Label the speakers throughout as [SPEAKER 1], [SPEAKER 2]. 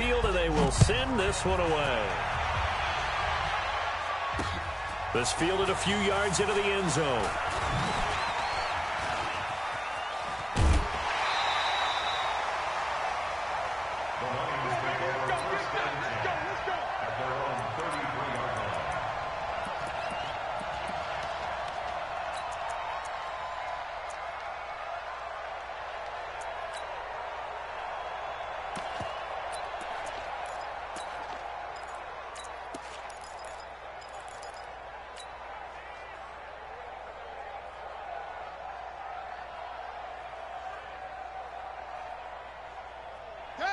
[SPEAKER 1] field, and they will send this one away. This fielded a few yards into the end zone.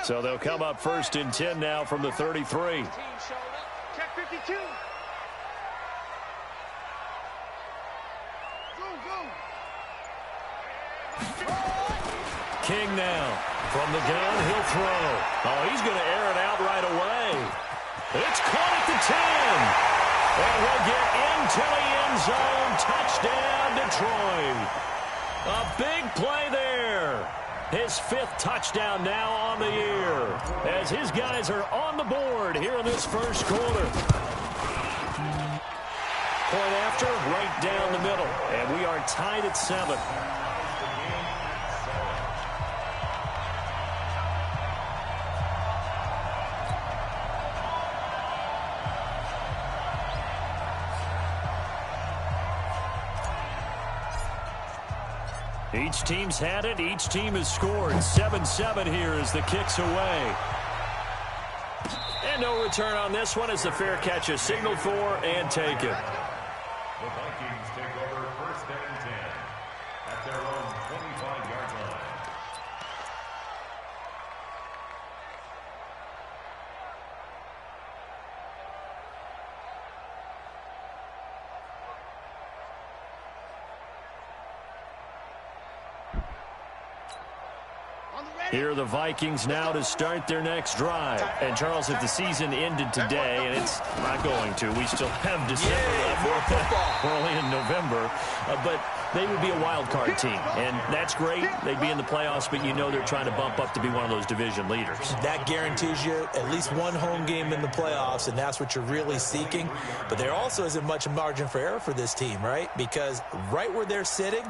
[SPEAKER 1] So they'll come up 1st and 10 now from the 33.
[SPEAKER 2] Check 52.
[SPEAKER 1] King now. From the gun, he'll throw. Oh, he's going to air it out right away. It's caught at the 10. And he'll get into the end zone. Touchdown, Detroit. A big play there. His 5th touchdown now on the year, as his guys are on the board here in this first quarter. Point after, right down the middle, and we are tied at 7. Each team's had it. Each team has scored. 7-7 here as the kick's away. And no return on this one as the fair catch is signaled for and taken.
[SPEAKER 3] The Vikings take over 1st and 10 at their own 25-yard line.
[SPEAKER 1] Here are the Vikings now to start their next drive. And, Charles, if the season ended today, and it's not going to, we still have December left. We're only in November. But they would be a wild card team. And that's great. They'd be in the playoffs, but you know they're trying to bump up to be one of those division leaders.
[SPEAKER 4] That guarantees you at least one home game in the playoffs, and that's what you're really seeking. But there also isn't much margin for error for this team, right? Because right where they're sitting,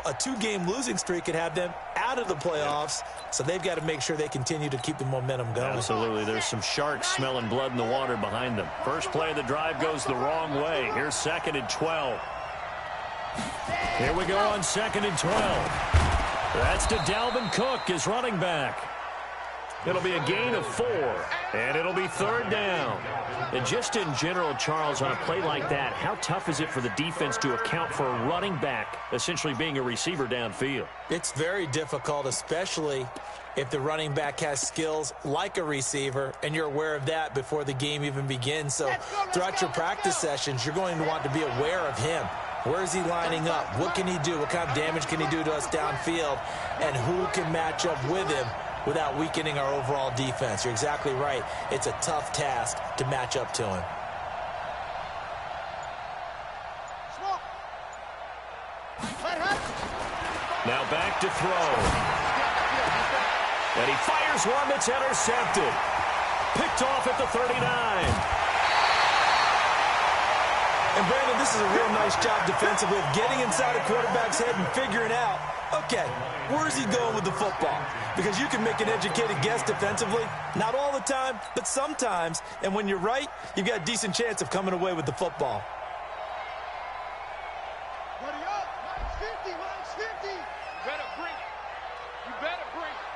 [SPEAKER 4] a 2-game losing streak could have them out of the playoffs, so they've got to make sure they continue to keep the momentum going.
[SPEAKER 1] Absolutely. There's some sharks smelling blood in the water behind them. First play of the drive goes the wrong way. Here's 2nd and 12. Here we go on 2nd and 12. That's to Dalvin Cook, his running back. It'll be a gain of 4, and it'll be 3rd down. And just in general, Charles, on a play like that, how tough is it for the defense to account for a running back essentially being a receiver downfield?
[SPEAKER 4] It's very difficult, especially if the running back has skills like a receiver, and you're aware of that before the game even begins. So throughout your practice sessions, you're going to want to be aware of him. Where is he lining up? What can he do? What kind of damage can he do to us downfield? And who can match up with him without weakening our overall defense? You're exactly right. It's a tough task to match up to him.
[SPEAKER 1] Now back to throw. And he fires one that's intercepted. Picked off at the 39.
[SPEAKER 4] And, Brandon, this is a real nice job defensively of getting inside a quarterback's head and figuring out, okay, where's he going with the football? Because you can make an educated guess defensively, not all the time, but sometimes. And when you're right, you've got a decent chance of coming away with the football.
[SPEAKER 2] Ready up. Minus 50. You better bring it. You better bring it.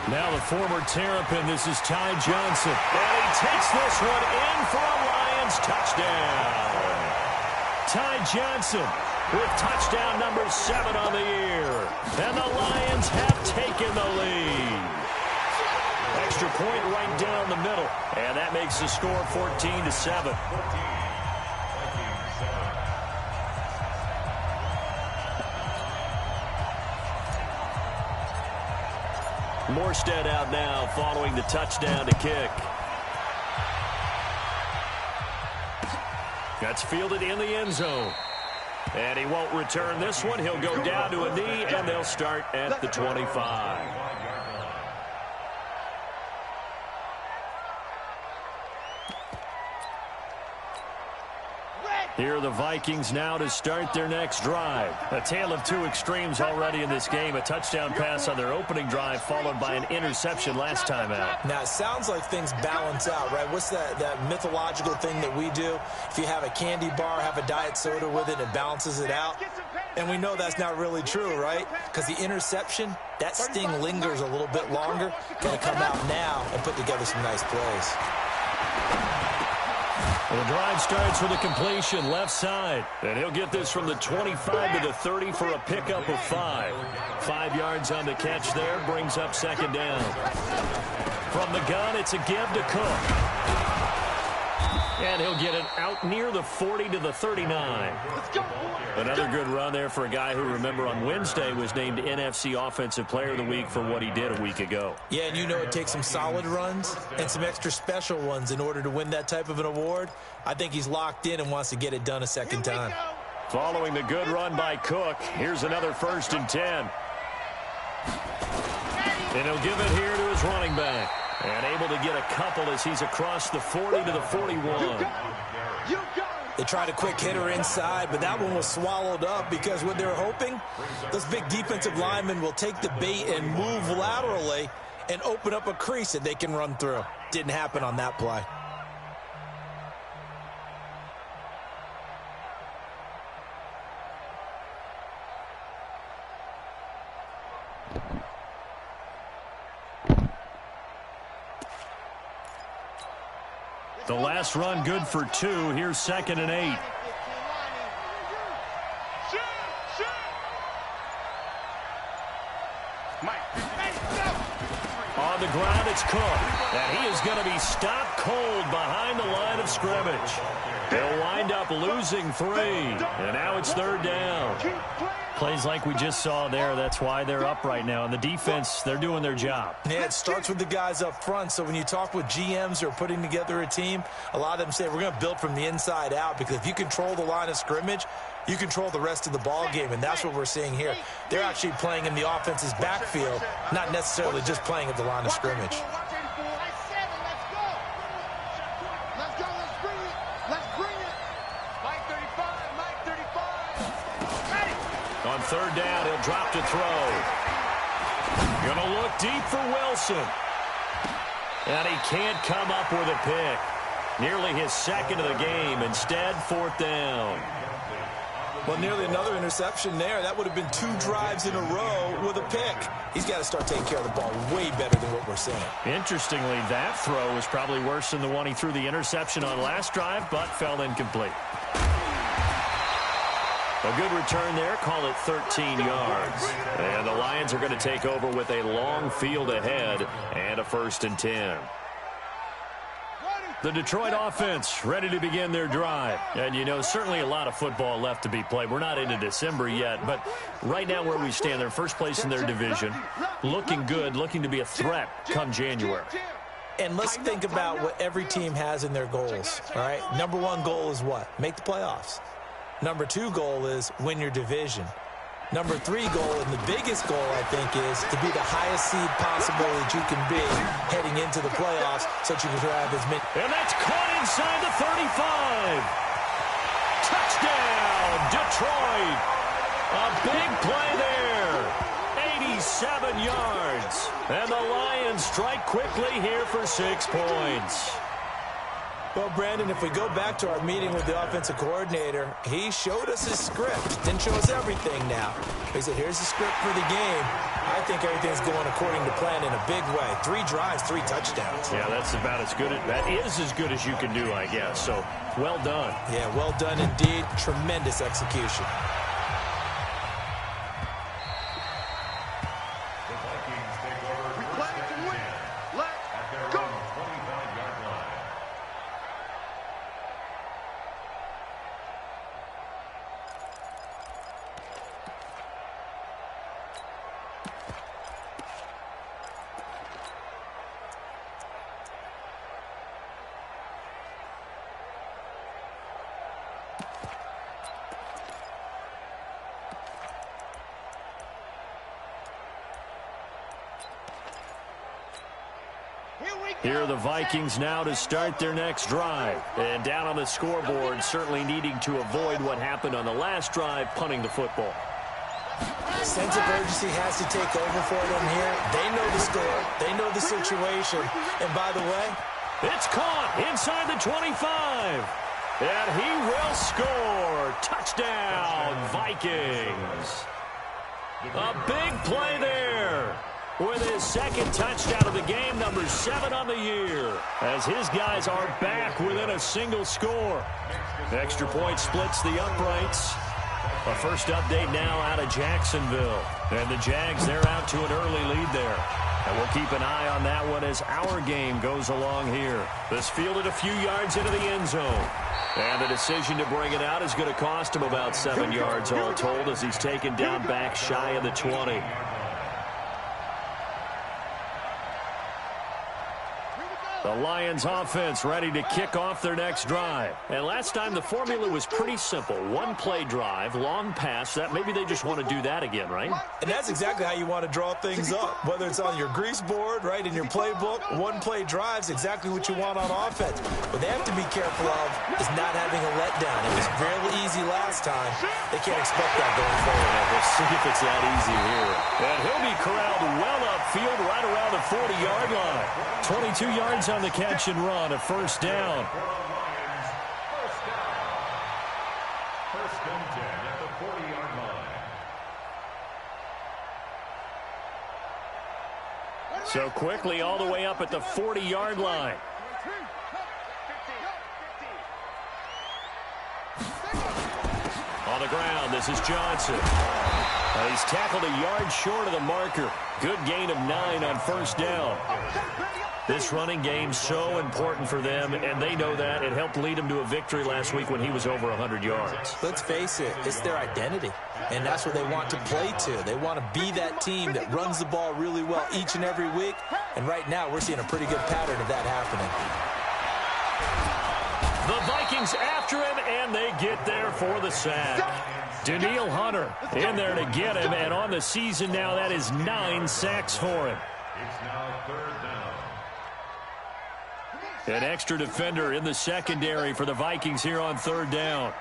[SPEAKER 1] Now the former Terrapin, this is Ty Johnson. And he takes this one in for a Lions touchdown. Ty Johnson with touchdown number 7 on the year. And the Lions have taken the lead. Extra point right down the middle. And that makes the score 14-7. Morstead out now following the touchdown to kick. That's fielded in the end zone. And he won't return this one. He'll go down to a knee, and they'll start at the 25. Here are the Vikings now to start their next drive. A tale of two extremes already in this game. A touchdown pass on their opening drive followed by an interception last time out.
[SPEAKER 4] Now, it sounds like things balance out, right? What's that mythological thing that we do? If you have a candy bar, have a diet soda with it, it balances it out. And we know that's not really true, right? Because the interception, that sting lingers a little bit longer. Going to come out now and put together some nice plays.
[SPEAKER 1] Well, the drive starts with a completion left side. And he'll get this from the 25 to the 30 for a pickup of 5. 5 yards on the catch there, brings up second down. From the gun, it's a give to Cook. And he'll get it out near the 40 to the 39. Another good run there for a guy who, remember, on Wednesday was named NFC Offensive Player of the Week for what he did a week ago.
[SPEAKER 4] Yeah, and you know it takes some solid runs and some extra special ones in order to win that type of an award. I think he's locked in and wants to get it done a second time.
[SPEAKER 1] Following the good run by Cook, here's another 1st and 10. And he'll give it here to his running back. And able to get a couple as he's across the 40 to the 41.
[SPEAKER 4] They tried a quick hitter inside, but that one was swallowed up because what they're hoping, those big defensive linemen will take the bait and move laterally and open up a crease that they can run through. Didn't happen on that play.
[SPEAKER 1] The last run good for 2. Here's 2nd and 8. On the ground, it's Cook. And he is going to be stopped cold behind the line of scrimmage. They'll wind up losing 3. And now it's 3rd down. Plays like we just saw there, that's why they're up right now. And the defense, they're doing their job.
[SPEAKER 4] Yeah, it starts with the guys up front. So when you talk with GMs who are putting together a team, a lot of them say we're going to build from the inside out, because if you control the line of scrimmage, you control the rest of the ball game, and that's what we're seeing here. They're actually playing in the offense's backfield, not necessarily just playing at the line of scrimmage.
[SPEAKER 1] On 3rd down, he'll drop to throw. Gonna look deep for Wilson. And he can't come up with a pick. Nearly his 2nd of the game. Instead, 4th down.
[SPEAKER 4] Well, nearly another interception there. That would have been 2 drives in a row with a pick. He's got to start taking care of the ball way better than what we're seeing.
[SPEAKER 1] Interestingly, that throw was probably worse than the one he threw the interception on last drive, but fell incomplete. A good return there, call it 13 yards. And the Lions are going to take over with a long field ahead and a 1st and 10. The Detroit offense ready to begin their drive. And, you know, certainly a lot of football left to be played. We're not into December yet, but right now where we stand, they're first place in their division. Looking good, looking to be a threat come January.
[SPEAKER 4] And let's think about what every team has in their goals, all right? Number 1 goal is what? Make the playoffs. Number 2 goal is win your division. Number 3 goal, and the biggest goal, I think, is to be the highest seed possible that you can be heading into the playoffs so that you can have as many.
[SPEAKER 1] And that's caught inside the 35. Touchdown, Detroit. A big play there. 87 yards. And the Lions strike quickly here for 6 points.
[SPEAKER 4] Well, Brandon, if we go back to our meeting with the offensive coordinator, he showed us his script. Didn't show us everything now. He said, here's the script for the game. I think everything's going according to plan in a big way. 3 drives, 3 touchdowns.
[SPEAKER 1] Yeah, that's about as good. That is as good as you can do, I guess. So, well done.
[SPEAKER 4] Yeah, well done indeed. Tremendous execution.
[SPEAKER 1] Here are the Vikings now to start their next drive. And down on the scoreboard, certainly needing to avoid what happened on the last drive, punting the football.
[SPEAKER 4] Sense of urgency has to take over for them here. They know the score. They know the situation. And by the way,
[SPEAKER 1] it's caught inside the 25. And he will score. Touchdown, Vikings. A big play there. With his second touchdown of the game, number 7 on the year. As his guys are back within a single score. Extra point splits the uprights. A first update now out of Jacksonville. And the Jags, they're out to an early lead there. And we'll keep an eye on that one as our game goes along here. This fielded a few yards into the end zone. And the decision to bring it out is going to cost him about 7 yards all told as he's taken down back shy of the 20. The Lions offense ready to kick off their next drive. And last time the formula was pretty simple. One play drive, long pass. That maybe they just want to do that again, right?
[SPEAKER 4] And that's exactly how you want to draw things up. Whether it's on your grease board, right, in your playbook, one play drive's exactly what you want on offense. What they have to be careful of is not having a letdown. It was fairly easy last time. They can't expect that going forward.
[SPEAKER 1] We'll see if it's that easy here. And he'll be corralled well upfield right around the 40-yard line. 22 yards on the catch and run, a first down.
[SPEAKER 3] First and 10 at the 40-yard line.
[SPEAKER 1] So quickly all the way up at the 40-yard line. On the ground, this is Johnson. He's tackled a yard short of the marker. Good gain of 9 on first down. This running game's so important for them, and they know that. It helped lead them to a victory last week when he was over 100 yards.
[SPEAKER 4] Let's face it, it's their identity, and that's what they want to play to. They want to be that team that runs the ball really well each and every week, and right now we're seeing a pretty good pattern of that happening.
[SPEAKER 1] The Vikings after him, and they get there for the sack. Danielle Hunter in there to get him, and on the season now, that is 9 sacks for him.
[SPEAKER 3] It's now third down.
[SPEAKER 1] An extra defender in the secondary for the Vikings here on third down.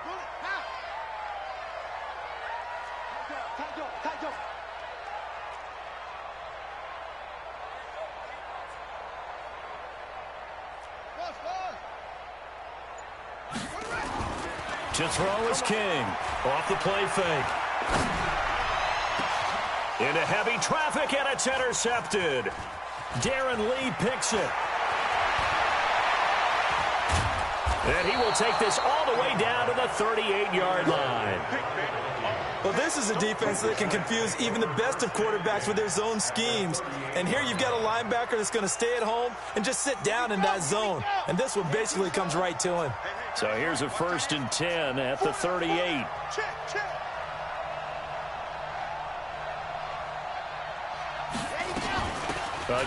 [SPEAKER 1] To throw is King. Off the play fake. Into heavy traffic, and it's intercepted. Darren Lee picks it. And he will take this all the way down to the 38-yard line.
[SPEAKER 4] Well, this is a defense that can confuse even the best of quarterbacks with their zone schemes. And here you've got a linebacker that's going to stay at home and just sit down in that zone. And this one basically comes right to him.
[SPEAKER 1] So here's a first and 10 at the 38.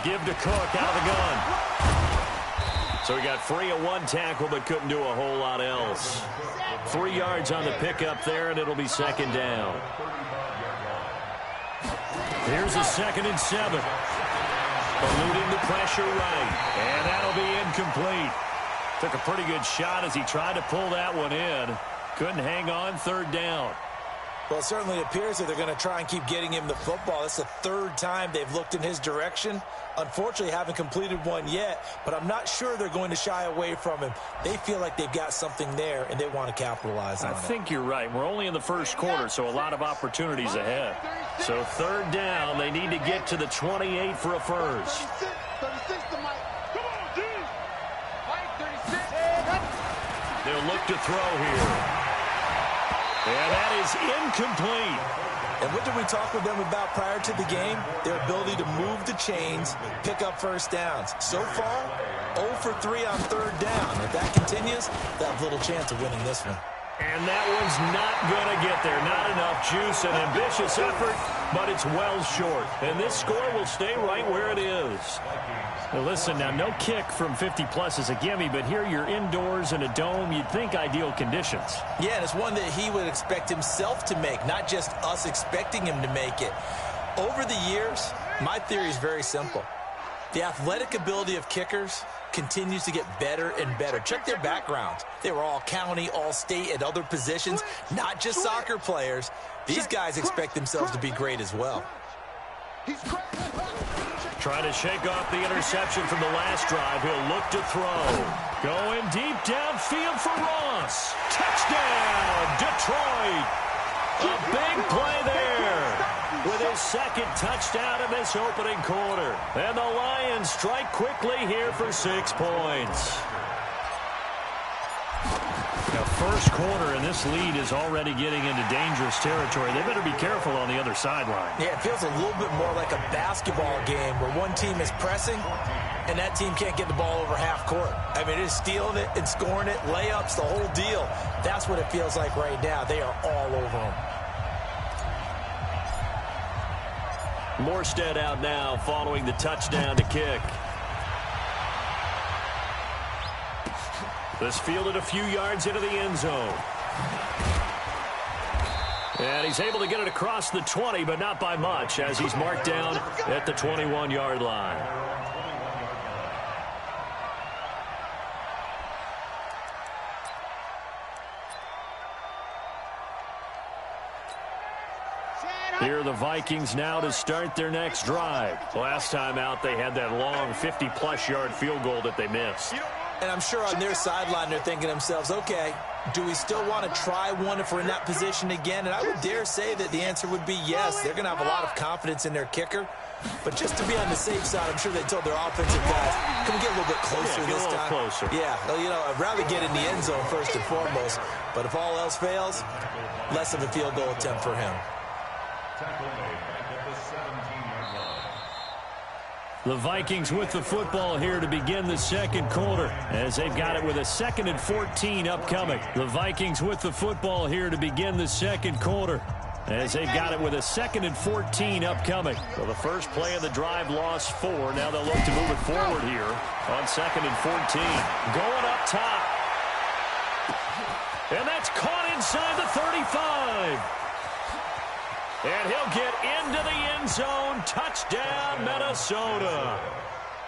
[SPEAKER 1] Give to Cook out of the gun. So he got free of one tackle but couldn't do a whole lot else. 3 yards on the pickup there, and it'll be second down. Here's a second and 7. Eluding the pressure right, and that'll be incomplete. Took a pretty good shot as he tried to pull that one in. Couldn't hang on, third down.
[SPEAKER 4] Well, it certainly appears that they're going to try and keep getting him the football. That's the third time they've looked in his direction. Unfortunately, haven't completed one yet, but I'm not sure they're going to shy away from him. They feel like they've got something there, and they want to capitalize on it.
[SPEAKER 1] I think you're right. We're only in the first quarter, so a lot of opportunities ahead. So third down, they need to get to the 28 for a first.
[SPEAKER 2] 36 to Mike. Come on, dude. Mike, 36.
[SPEAKER 1] They'll look to throw here. And that is incomplete.
[SPEAKER 4] And what did we talk with them about prior to the game? Their ability to move the chains, pick up first downs. So far, 0 for 3 on third down. If that continues, they'll have little chance of winning this one.
[SPEAKER 1] And that one's not going to get there. Not enough juice, an ambitious effort, but it's well short. And this score will stay right where it is. Now listen, now no kick from 50-plus is a gimme, but here you're indoors in a dome. You'd think ideal conditions.
[SPEAKER 4] Yeah, and it's one that he would expect himself to make, not just us expecting him to make it. Over the years, my theory is very simple. The athletic ability of kickers continues to get better and better. Check their backgrounds. They were all county, all state, at other positions, not just soccer players. These guys expect themselves to be great as well.
[SPEAKER 1] Trying to shake off the interception from the last drive. He'll look to throw. Going deep downfield for Ross. Touchdown, Detroit. A big play there with his second touchdown in this opening quarter. And the Lions strike quickly here for 6 points. Now, first quarter, and this lead is already getting into dangerous territory. They better be careful on the other sideline.
[SPEAKER 4] Yeah, it feels a little bit more like a basketball game where one team is pressing and that team can't get the ball over half court. I mean, it is stealing it and scoring it, layups, the whole deal. That's what it feels like right now. They are all over them.
[SPEAKER 1] Morstead out now following the touchdown to kick. This fielded a few yards into the end zone. And he's able to get it across the 20, but not by much, as he's marked down at the 21-yard line. Here are the Vikings now to start their next drive. Last time out, they had that long 50-plus yard field goal that they missed.
[SPEAKER 4] And I'm sure on their sideline they're thinking to themselves, okay, do we still want to try one if we're in that position again? And I would dare say that the answer would be yes. They're going to have a lot of confidence in their kicker. But just to be on the safe side, I'm sure they told their offensive guys, can we get a little bit closer this time?
[SPEAKER 1] Closer.
[SPEAKER 4] Yeah, well, you know, I'd rather get in the end zone first and foremost. But if all else fails, less of a field goal attempt for him.
[SPEAKER 3] Tackle made back at the 17-yard line.
[SPEAKER 1] The Vikings with the football here to begin the second quarter, as they've got it with a 2nd and 14 upcoming. The Vikings with the football here to begin the second quarter, as they've got it with a 2nd and 14 upcoming. Well, the first play of the drive lost 4. Now they'll look to move it forward here on 2nd and 14. Going up top. And that's caught inside the 35. And he'll get into the end zone. Touchdown, Minnesota.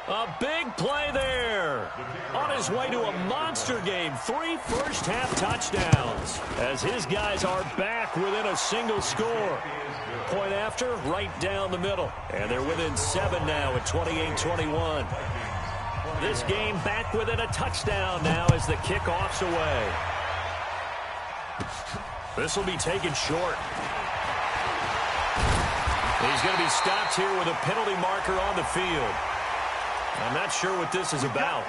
[SPEAKER 1] A big play there. On his way to a monster game. 3 first-half touchdowns. As his guys are back within a single score. Point after, right down the middle. And they're within 7 now at 28-21. This game back within a touchdown now as the kickoff's away. This will be taken short. He's going to be stopped here with a penalty marker on the field. I'm not sure what this is about.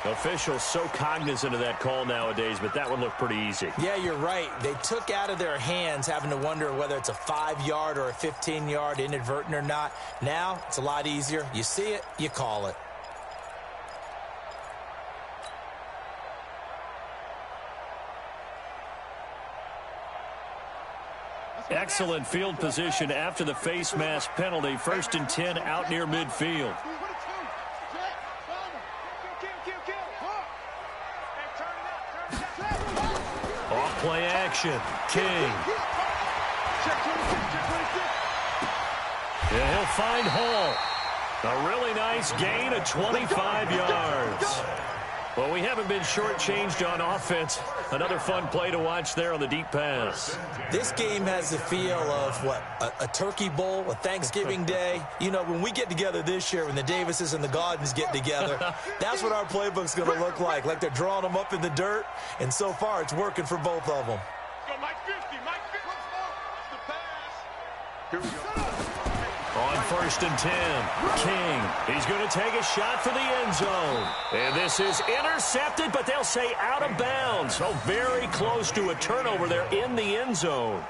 [SPEAKER 1] Officials so cognizant of that call nowadays, but that one looked pretty easy.
[SPEAKER 4] Yeah, you're right. They took out of their hands having to wonder whether it's a 5-yard or a 15-yard inadvertent or not. Now, it's a lot easier. You see it, you call it.
[SPEAKER 1] Excellent field position after the face mask penalty. 1st and 10 out near midfield. Off play action. King. And he'll find Hall. A really nice gain of 25 yards. Well, we haven't been shortchanged on offense. Another fun play to watch there on the deep pass.
[SPEAKER 4] This game has the feel of, what, a turkey bowl, a Thanksgiving day. You know, when we get together this year, when the Davises and the Gaudens get together, that's what our playbook's going to look like. Like they're drawing them up in the dirt, and so far it's working for both of them.
[SPEAKER 2] Go, Mike 50, Mike 50. It's the pass. Here we go.
[SPEAKER 1] On 1st and 10, King. He's going to take a shot for the end zone. And this is intercepted, but they'll say out of bounds. Oh, very close to a turnover there in the end zone.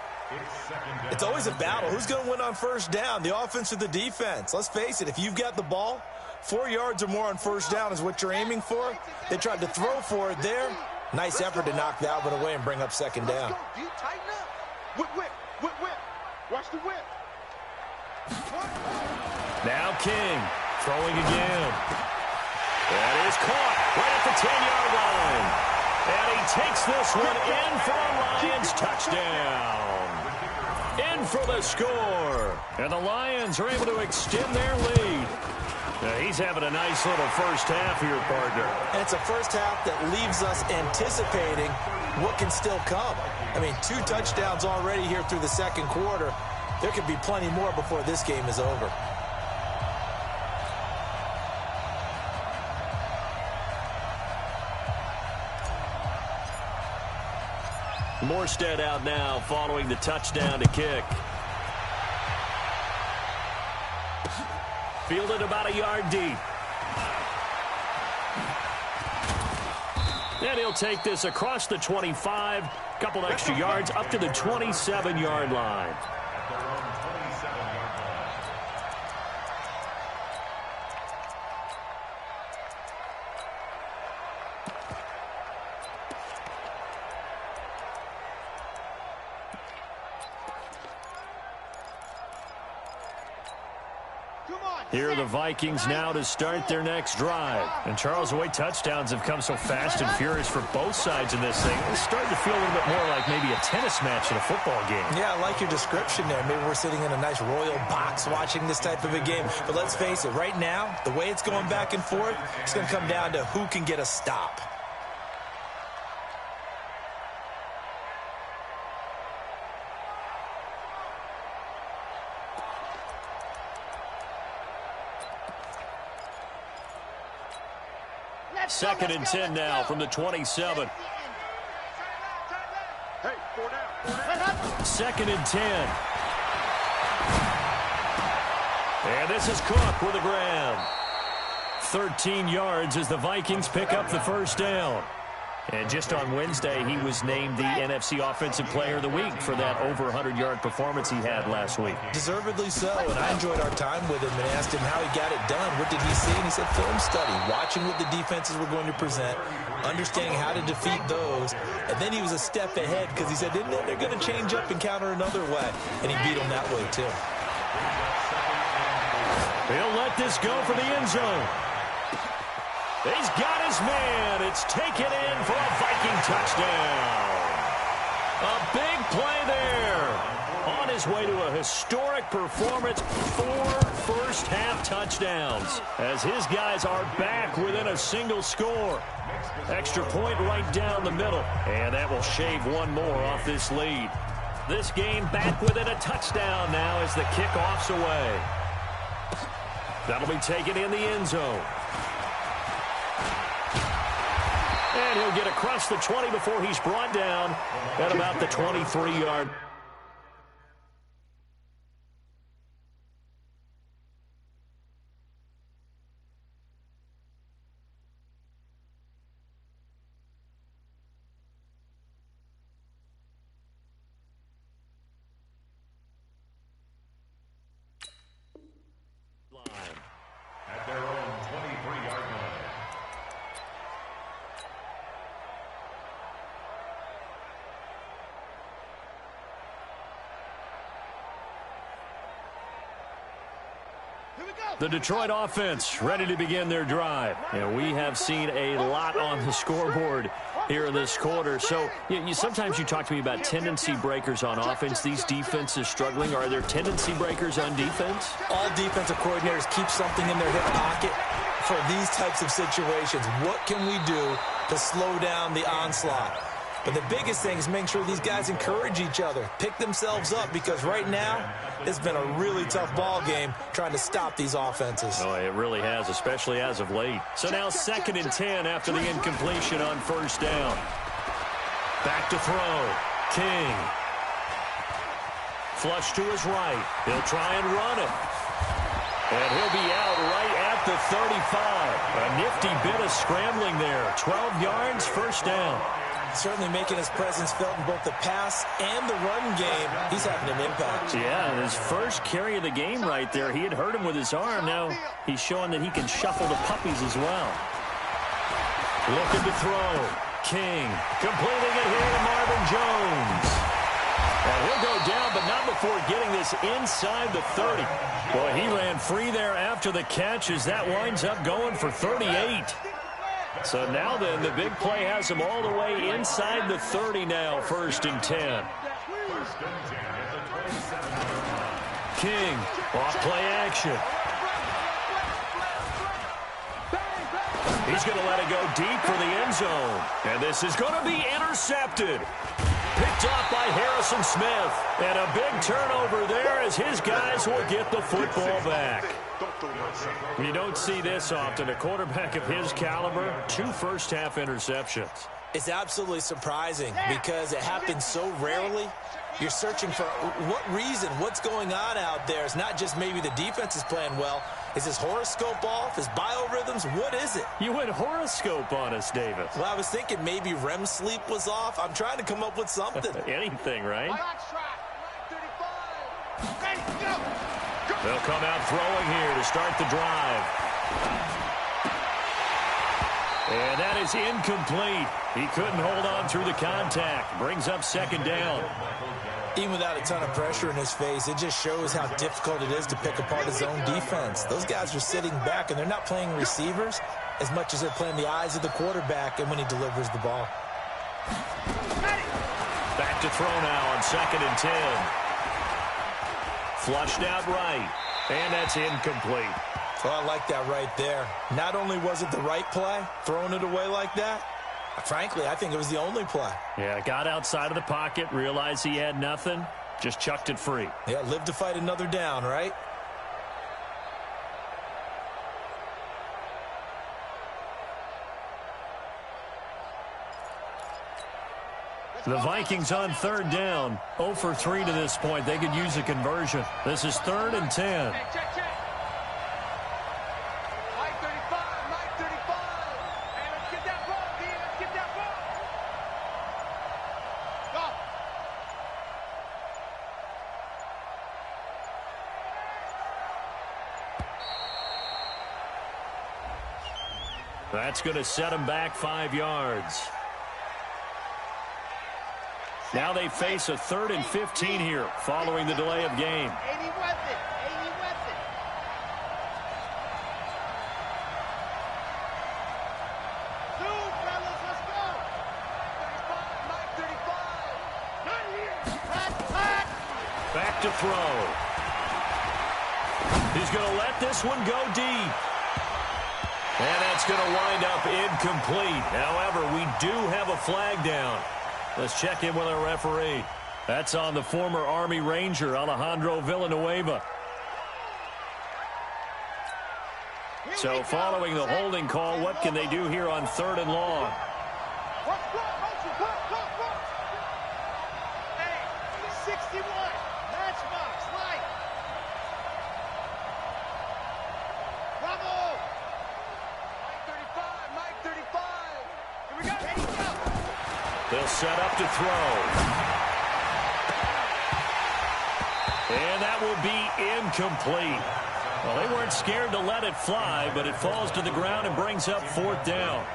[SPEAKER 4] It's always a battle. Who's going to win on 1st down, the offense or the defense? Let's face it, if you've got the ball, 4 yards or more on 1st down is what you're aiming for. They tried to throw for it there. Nice effort to knock that one away and bring up 2nd down.
[SPEAKER 2] Tighten up. Whip, whip, whip, whip. Watch the whip.
[SPEAKER 1] Now King throwing again. That is caught right at the 10-yard line. And he takes this one in for a Lions touchdown. in for the score. And the Lions are able to extend their lead. Now, he's having a nice little first half here, partner.
[SPEAKER 4] And it's a first half that leaves us anticipating what can still come. I mean, 2 touchdowns already here through the second quarter. There could be plenty more before this game is over.
[SPEAKER 1] Morstead out now following the touchdown to kick. Fielded about a yard deep. And he'll take this across the 25, couple extra yards up to the 27-yard line. Here are the Vikings now to start their next drive. And Charles, the way touchdowns have come so fast and furious for both sides in this thing, it's starting to feel a little bit more like maybe a tennis match in a football game. Yeah, I like your description there. Maybe we're sitting in a nice royal box watching this type of a game. But let's face it, right now, the way it's going back and forth, it's going to come down to who can get a stop. Second and 10 now from the 27. Second and 10. And this is Cook with a grab. 13 yards as the Vikings pick up the first down. And just on Wednesday, he was named the NFC Offensive Player of the Week for that over 100-yard performance he had last week. Deservedly so, and I enjoyed our time with him and asked him how he got it done. What did he see? And he said film study, watching what the defenses were going to present, understanding how to defeat those. And then he was a step ahead because he said, they're going to change up and counter another way. And he beat them that way, too. He'll let this go for the end zone. He's got his man. It's taken in for a Viking touchdown. A big play there. On his way to a historic performance, 4 first-half touchdowns. As his guys are back within a single score. Extra point right down the middle. And that will shave one more off this lead. This game back within a touchdown now as the kickoff's away. That'll be taken in the end zone. And he'll get across the 20 before he's brought down at about the 23-yard.
[SPEAKER 3] At their own 23-yard line.
[SPEAKER 1] The Detroit offense ready to begin their drive. And we have seen a lot on the scoreboard here in this quarter. So sometimes you talk to me about tendency breakers on offense. These defenses struggling. Are there tendency breakers on defense? All defensive coordinators keep something in their hip pocket for these types of situations. What can we do to slow down the onslaught? But the biggest thing is making sure these guys encourage each other, pick themselves up, because right now it's been a really tough ball game trying to stop these offenses. Oh, it really has, especially as of late. So now 2nd and 10 after the incompletion on first down. Back to throw. King. Flush to his right. He'll try and run it. And he'll be out right at the 35. A nifty bit of scrambling there. 12 yards, first down. Certainly making his presence felt in both the pass and the run game. He's having an impact. Yeah, his first carry of the game right there. He had hurt him with his arm. Now he's showing that he can shuffle the puppies as well. Looking to throw. King completing it here to Marvin Jones. And he'll go down, but not before getting this inside the 30. Boy, he ran free there after the catch as that winds up going for 38. So now then, the big play has him all the way inside the 30 now, 1st and 10.
[SPEAKER 3] 1st and 10 at the 20.
[SPEAKER 1] King, off play action. He's going to let it go deep for the end zone. And this is going to be intercepted. Picked off by Harrison Smith. And a big turnover there as his guys will get the football back. You don't see this often. A quarterback of his caliber, 2 first-half interceptions.
[SPEAKER 4] It's absolutely surprising because it happens so rarely. You're searching for what reason, what's going on out there. It's not just maybe the defense is playing well. Is his horoscope off? His biorhythms? What is it?
[SPEAKER 1] You went horoscope on us, Davis.
[SPEAKER 4] Well, I was thinking maybe REM sleep was off. I'm trying to come up with something.
[SPEAKER 1] Anything, right? They'll come out throwing here to start the drive. And that is incomplete. He couldn't hold on through the contact. Brings up 2nd down.
[SPEAKER 4] Even without a ton of pressure in his face, it just shows how difficult it is to pick apart his own defense. Those guys are sitting back, and they're not playing receivers as much as they're playing the eyes of the quarterback and when he delivers the ball.
[SPEAKER 1] Back to throw now on 2nd and 10. Flushed out right, and that's incomplete.
[SPEAKER 4] Well, I like that right there. Not only was it the right play, throwing it away like that, frankly, I think it was the only play.
[SPEAKER 1] Yeah, got outside of the pocket, realized he had nothing, just chucked it free.
[SPEAKER 4] Yeah, live to fight another down, right?
[SPEAKER 1] The Vikings on 3rd down, 0 for 3 to this point. They could use a conversion. This is 3rd and 10. That's going to set him back 5 yards. Now they face a 3rd and 15 here following the delay of game. Back to throw. He's going to let this one go deep. And that's going to wind up incomplete. However, we do have a flag down. Let's check in with our referee. That's on the former Army Ranger, Alejandro Villanueva. So following the holding call, what can they do here on 3rd and long? They'll set up to throw. And that will be incomplete. Well, they weren't scared to let it fly, but it falls to the ground and brings up 4th down.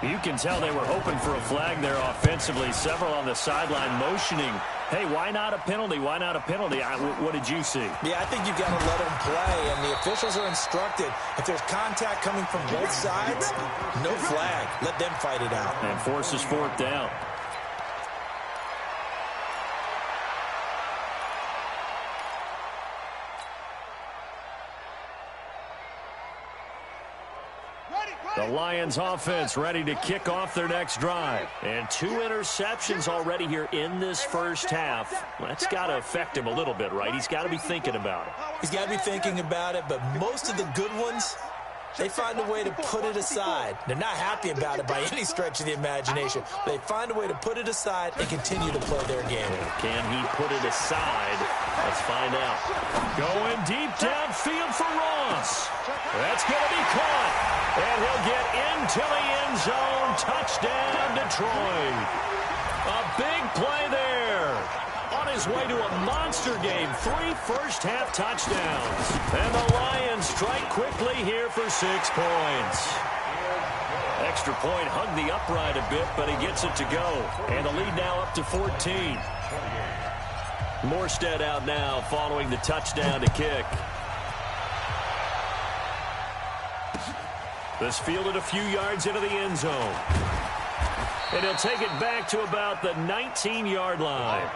[SPEAKER 1] You can tell they were hoping for a flag there offensively. Several on the sideline motioning, hey, why not a penalty? Why not a penalty? What did you see?
[SPEAKER 4] Yeah, I think you've got to let them play, and the officials are instructed. If there's contact coming from both sides, no flag. Let them fight it out.
[SPEAKER 1] And forces 4th down. The Lions offense ready to kick off their next drive. And 2 interceptions already here in this first half. That's got to affect him a little bit, right? He's got to be thinking about it.
[SPEAKER 4] He's got to be thinking about it, but most of the good ones, they find a way to put it aside. They're not happy about it by any stretch of the imagination. They find a way to put it aside and continue to play their game.
[SPEAKER 1] Can he put it aside? Let's find out. Going deep downfield for Ross. That's going to be caught. And he'll get into the end zone. Touchdown, Detroit. A big play there. On his way to a monster game. 3 first-half touchdowns. And the Lions strike quickly here for 6 points. Extra point hugged the upright a bit, but he gets it to go. And the lead now up to 14. Morstead out now following the touchdown to kick. This fielded a few yards into the end zone. And he'll take it back to about the 19-yard line.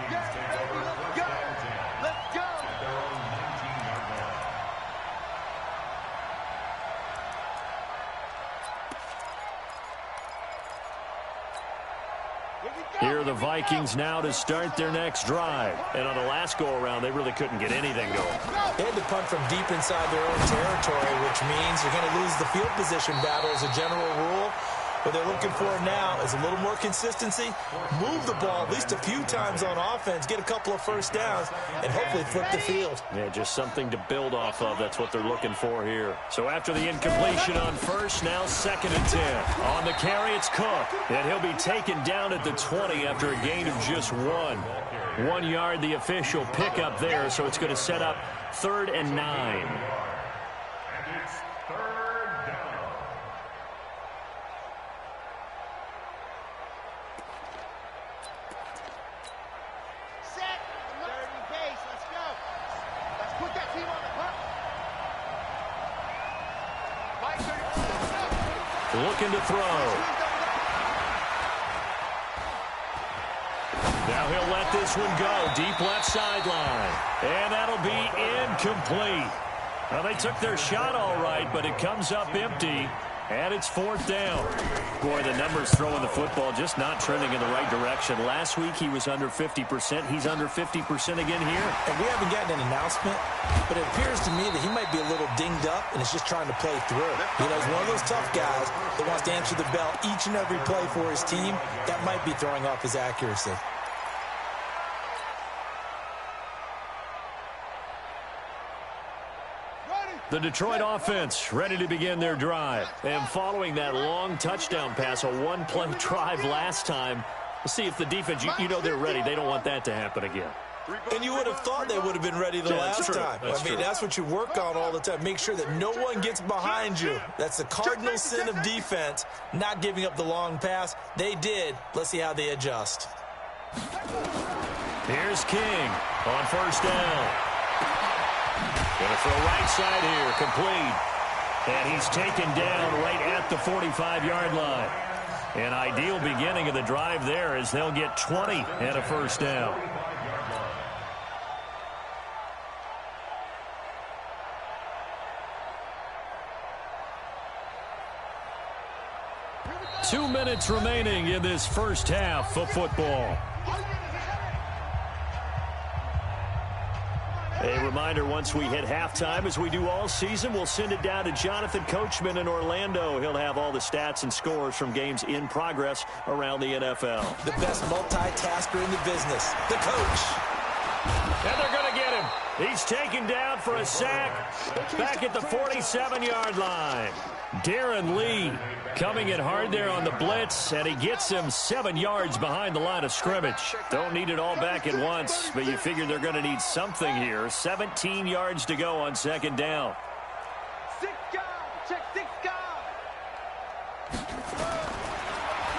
[SPEAKER 1] Here are the Vikings now to start their next drive. And on the last go-around, they really couldn't get anything going.
[SPEAKER 4] They had to punt from deep inside their own territory, which means you're going to lose the field position battle as a general rule. What they're looking for now is a little more consistency, move the ball at least a few times on offense, get a couple of first downs, and hopefully flip the field.
[SPEAKER 1] Yeah, just something to build off of. That's what they're looking for here. So after the incompletion on first, now 2nd and 10. On the carry, it's Cook. And he'll be taken down at the 20 after a gain of just 1. 1 yard, the official pickup there, so it's going to set up 3rd and 9. Looking to throw. Now he'll let this one go. Deep left sideline. And that'll be incomplete. Well, they took their shot all right, but it comes up empty. And it's 4th down. Boy, the numbers throwing the football just not trending in the right direction. Last week he was under 50%. He's under 50% again here.
[SPEAKER 4] And we haven't gotten an announcement, but it appears to me that he might be a little dinged up and is just trying to play through. You know, he's one of those tough guys that wants to answer the bell each and every play for his team. That might be throwing off his accuracy.
[SPEAKER 1] The Detroit offense ready to begin their drive. And following that long touchdown pass, a one-play drive last time, we'll see if the defense, you know they're ready. They don't want that to happen again.
[SPEAKER 4] And you would have thought they would have been ready the last time. I mean, that's what you work on all the time. Make sure that no one gets behind you. That's the cardinal sin of defense, not giving up the long pass. They did. Let's see how they adjust.
[SPEAKER 1] Here's King on 1st down. Going to throw right side here, complete. And he's taken down right at the 45-yard line. An ideal beginning of the drive there as they'll get 20 and a 1st down. Two minutes remaining in this first half of football. A reminder, once we hit halftime, as we do all season, we'll send it down to Jonathan Coachman in Orlando. He'll have all the stats and scores from games in progress around the NFL.
[SPEAKER 4] The best multitasker in the business, the coach.
[SPEAKER 1] And they're going to get him. He's taken down for a sack back at the 47-yard line. Darren Lee coming in hard there on the blitz, and he gets him 7 yards behind the line of scrimmage. Don't need it all back at once, but you figure they're going to need something here. 17 yards to go on 2nd down.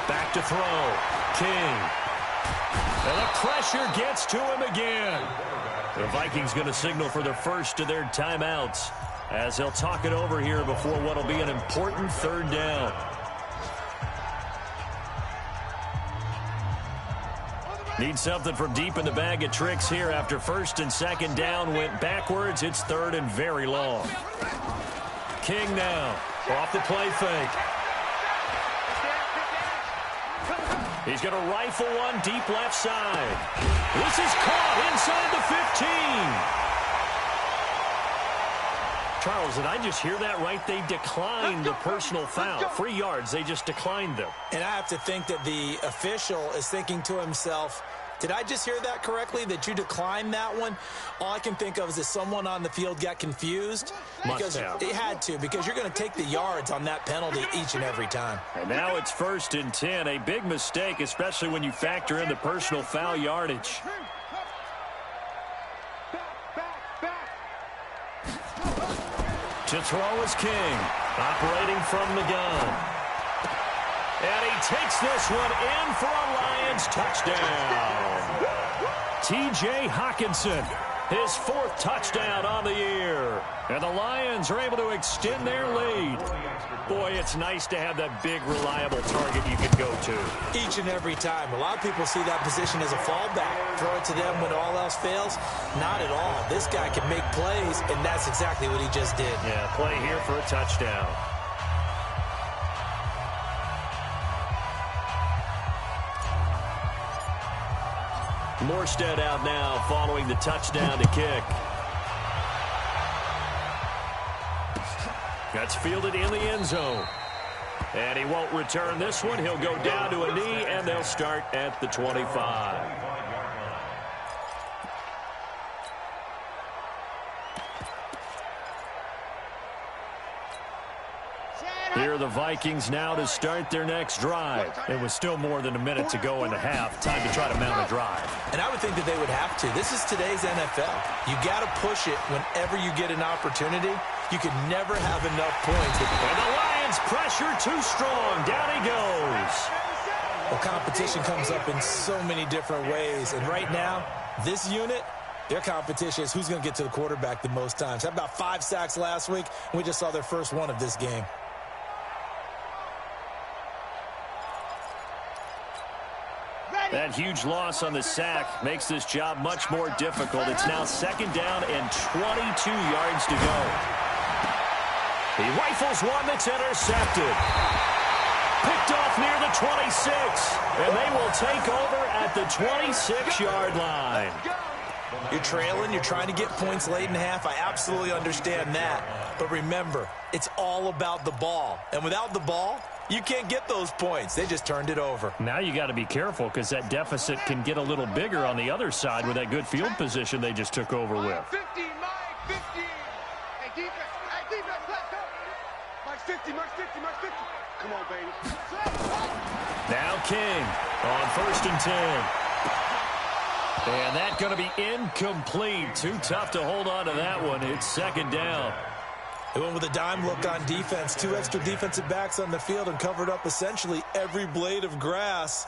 [SPEAKER 1] Back to throw. King. And the pressure gets to him again. The Vikings going to signal for the first of their timeouts as they'll talk it over here before what will be an important 3rd down. Need something from deep in the bag of tricks here after 1st and 2nd down went backwards. It's 3rd and very long. King now off the play fake. He's going to rifle one deep left side. This is caught inside the 15. Charles, did I just hear that right? They declined the personal foul. 3 yards, they just declined them.
[SPEAKER 4] And I have to think that the official is thinking to himself, did I just hear that correctly, that you declined that one? All I can think of is that someone on the field got confused. Because it had to, because you're going to take the yards on that penalty each and every time.
[SPEAKER 1] And now it's 1st and 10. A big mistake, especially when you factor in the personal foul yardage. To throw is King, operating from the gun. And he takes this one in for a Lions touchdown. T.J. Hockenson, his 4th touchdown on the year. And the Lions are able to extend their lead. Boy, it's nice to have that big, reliable target you can go to.
[SPEAKER 4] Each and every time. A lot of people see that position as a fallback. Throw it to them when all else fails. Not at all. This guy can make plays, and that's exactly what he just did.
[SPEAKER 1] Yeah, play here for a touchdown. Morstead out now following the touchdown to kick. That's fielded in the end zone. And he won't return this one. He'll go down to a knee, and they'll start at the 25. Here are the Vikings now to start their next drive. It was still more than a minute to go in the half. Time to try to mount a drive.
[SPEAKER 4] And I would think that they would have to. This is today's NFL. You got to push it whenever you get an opportunity. You can never have enough points.
[SPEAKER 1] And the Lions pressure too strong. Down he goes.
[SPEAKER 4] Well, competition comes up in so many different ways. And right now, this unit, their competition is who's going to get to the quarterback the most times. Had about 5 sacks last week, and we just saw their first one of this game.
[SPEAKER 1] That huge loss on the sack makes this job much more difficult. It's now 2nd down and 22 yards to go. He rifles one that's intercepted. Picked off near the 26. And they will take over at the 26-yard line.
[SPEAKER 4] You're trailing. You're trying to get points late in half. I absolutely understand that. But remember, it's all about the ball. And without the ball, you can't get those points. They just turned it over.
[SPEAKER 1] Now you got to be careful because that deficit can get a little bigger on the other side with that good field position they just took over with.
[SPEAKER 2] 50, Mike, 50. Hey, defense, let's go. Mike's 50, Mike's 50, Mike's 50. Come on, baby.
[SPEAKER 1] Now King on 1st and 10. And that's going to be incomplete. Too tough to hold on to that one. It's 2nd down.
[SPEAKER 4] They went with a dime look on defense. 2 extra defensive backs on the field and covered up essentially every blade of grass.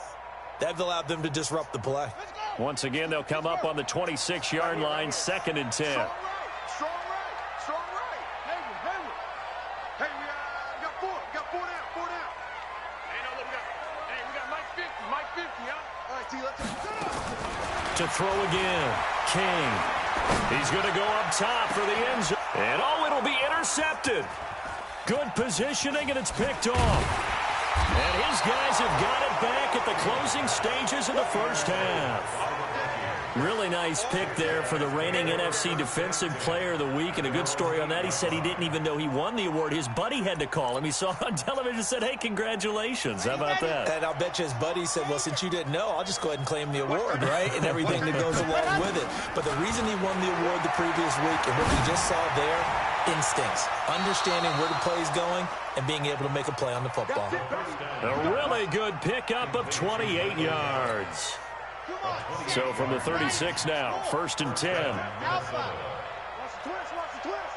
[SPEAKER 4] That allowed them to disrupt the play.
[SPEAKER 1] Once again, they'll come up on the 26-yard line, 2nd and 10.
[SPEAKER 2] Strong right. Hey, we got 4. We got 4 down. Hey, no, look, we got Mike 50, huh? All right, T, let's
[SPEAKER 1] To throw again, King. He's going to go up top for the end zone. And it'll be intercepted. Good positioning, and it's picked off. And his guys have got it back at the closing stages of the first half. Really nice pick there for the reigning NFC Defensive Player of the Week. And a good story on that. He said he didn't even know he won the award. His buddy had to call him. He saw it on television and said, hey, congratulations. How about that?
[SPEAKER 4] And I'll bet you his buddy said, well, since you didn't know, I'll just go ahead and claim the award, right? And everything that goes along with it. But the reason he won the award the previous week and what we just saw there, instincts, understanding where the play is going and being able to make a play on the football.
[SPEAKER 1] A really good pickup of 28 yards. So from the 36 now, 1st and 10.
[SPEAKER 2] Watch the twist.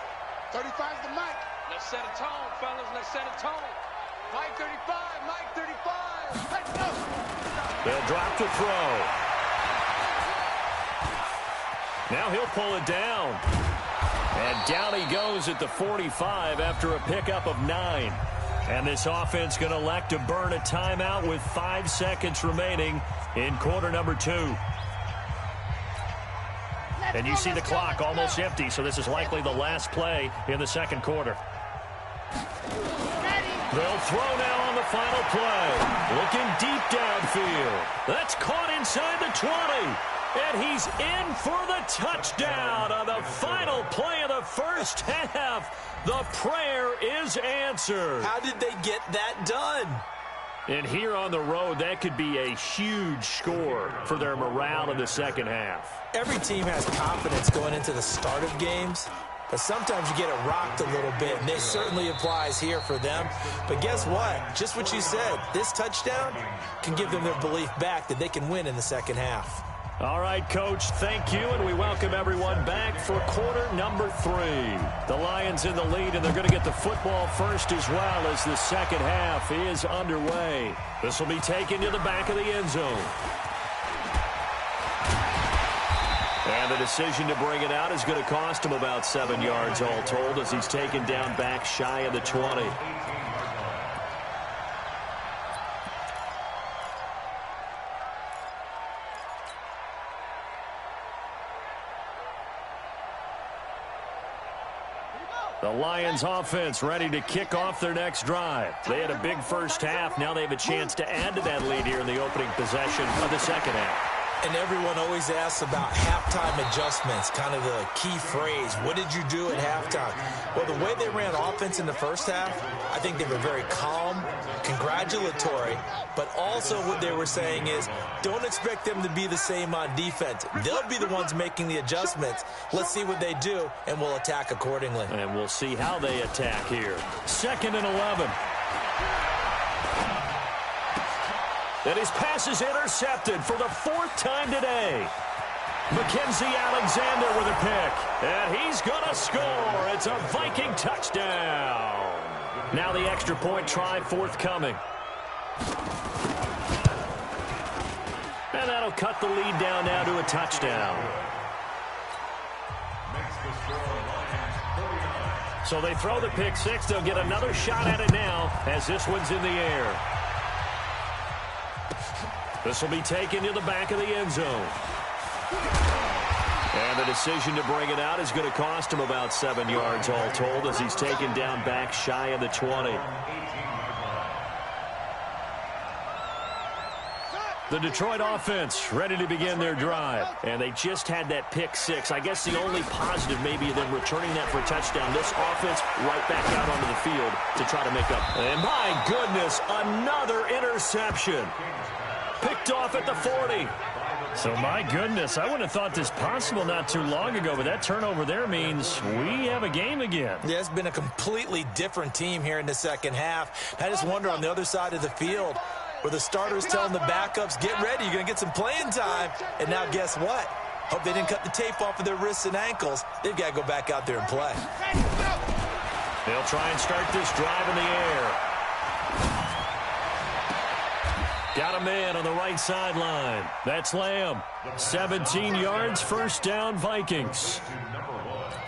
[SPEAKER 2] 35's the Mike. Let's set a tone, fellas. Let's set a tone. Mike 35. Let's go.
[SPEAKER 1] They'll drop the throw. Now he'll pull it down. And down he goes at the 45 after a pickup of 9. And this offense going to elect to burn a timeout with 5 seconds remaining in quarter number 2. And you see the clock almost empty, so this is likely the last play in the 2nd quarter. They'll throw now on the final play. Looking deep downfield. That's caught inside the 20. And he's in for the touchdown on the final play of the first half. The prayer is answered.
[SPEAKER 4] How did they get that done?
[SPEAKER 1] And here on the road, that could be a huge score for their morale in the second half.
[SPEAKER 4] Every team has confidence going into the start of games, but sometimes you get it rocked a little bit, and it certainly applies here for them. But guess what? Just what you said, this touchdown can give them their belief back that they can win in the second half.
[SPEAKER 1] All right, Coach, thank you, and we welcome everyone back for quarter number 3. The Lions in the lead, and they're going to get the football first as well as the second half is underway. This will be taken to the back of the end zone. And the decision to bring it out is going to cost him about 7 yards all told as he's taken down back shy of the 20. The Lions offense ready to kick off their next drive. They had a big first half. Now they have a chance to add to that lead here in the opening possession of the second half.
[SPEAKER 4] And everyone always asks about halftime adjustments, kind of the key phrase. What did you do at halftime? Well, the way they ran offense in the first half, I think they were very calm, congratulatory, but also what they were saying is don't expect them to be the same on defense. They'll be the ones making the adjustments. Let's see what they do, and we'll attack accordingly.
[SPEAKER 1] And we'll see how they attack here. 2nd and 11. And his pass is intercepted for the 4th time today. Mackenzie Alexander with a pick. And he's going to score. It's a Viking touchdown. Now the extra point try forthcoming. And that'll cut the lead down now to a touchdown. So they throw the pick six. They'll get another shot at it now as this one's in the air. This will be taken to the back of the end zone. And the decision to bring it out is going to cost him about 7 yards all told as he's taken down back shy of the 20. The Detroit offense ready to begin their drive. And they just had that pick six. I guess the only positive maybe them returning that for a touchdown. This offense right back out onto the field to try to make up. And my goodness, another interception. Picked off at the 40. So, my goodness, I wouldn't have thought this possible not too long ago, but that turnover there means we have a game again.
[SPEAKER 4] Yeah, it's been a completely different team here in the second half. I just wonder on the other side of the field where the starters telling the backups, get ready, you're going to get some playing time. And now guess what? Hope they didn't cut the tape off of their wrists and ankles. They've got to go back out there and play.
[SPEAKER 1] They'll try and start this drive in the air. Got a man on the right sideline. That's Lamb. 17 yards, 1st down, Vikings.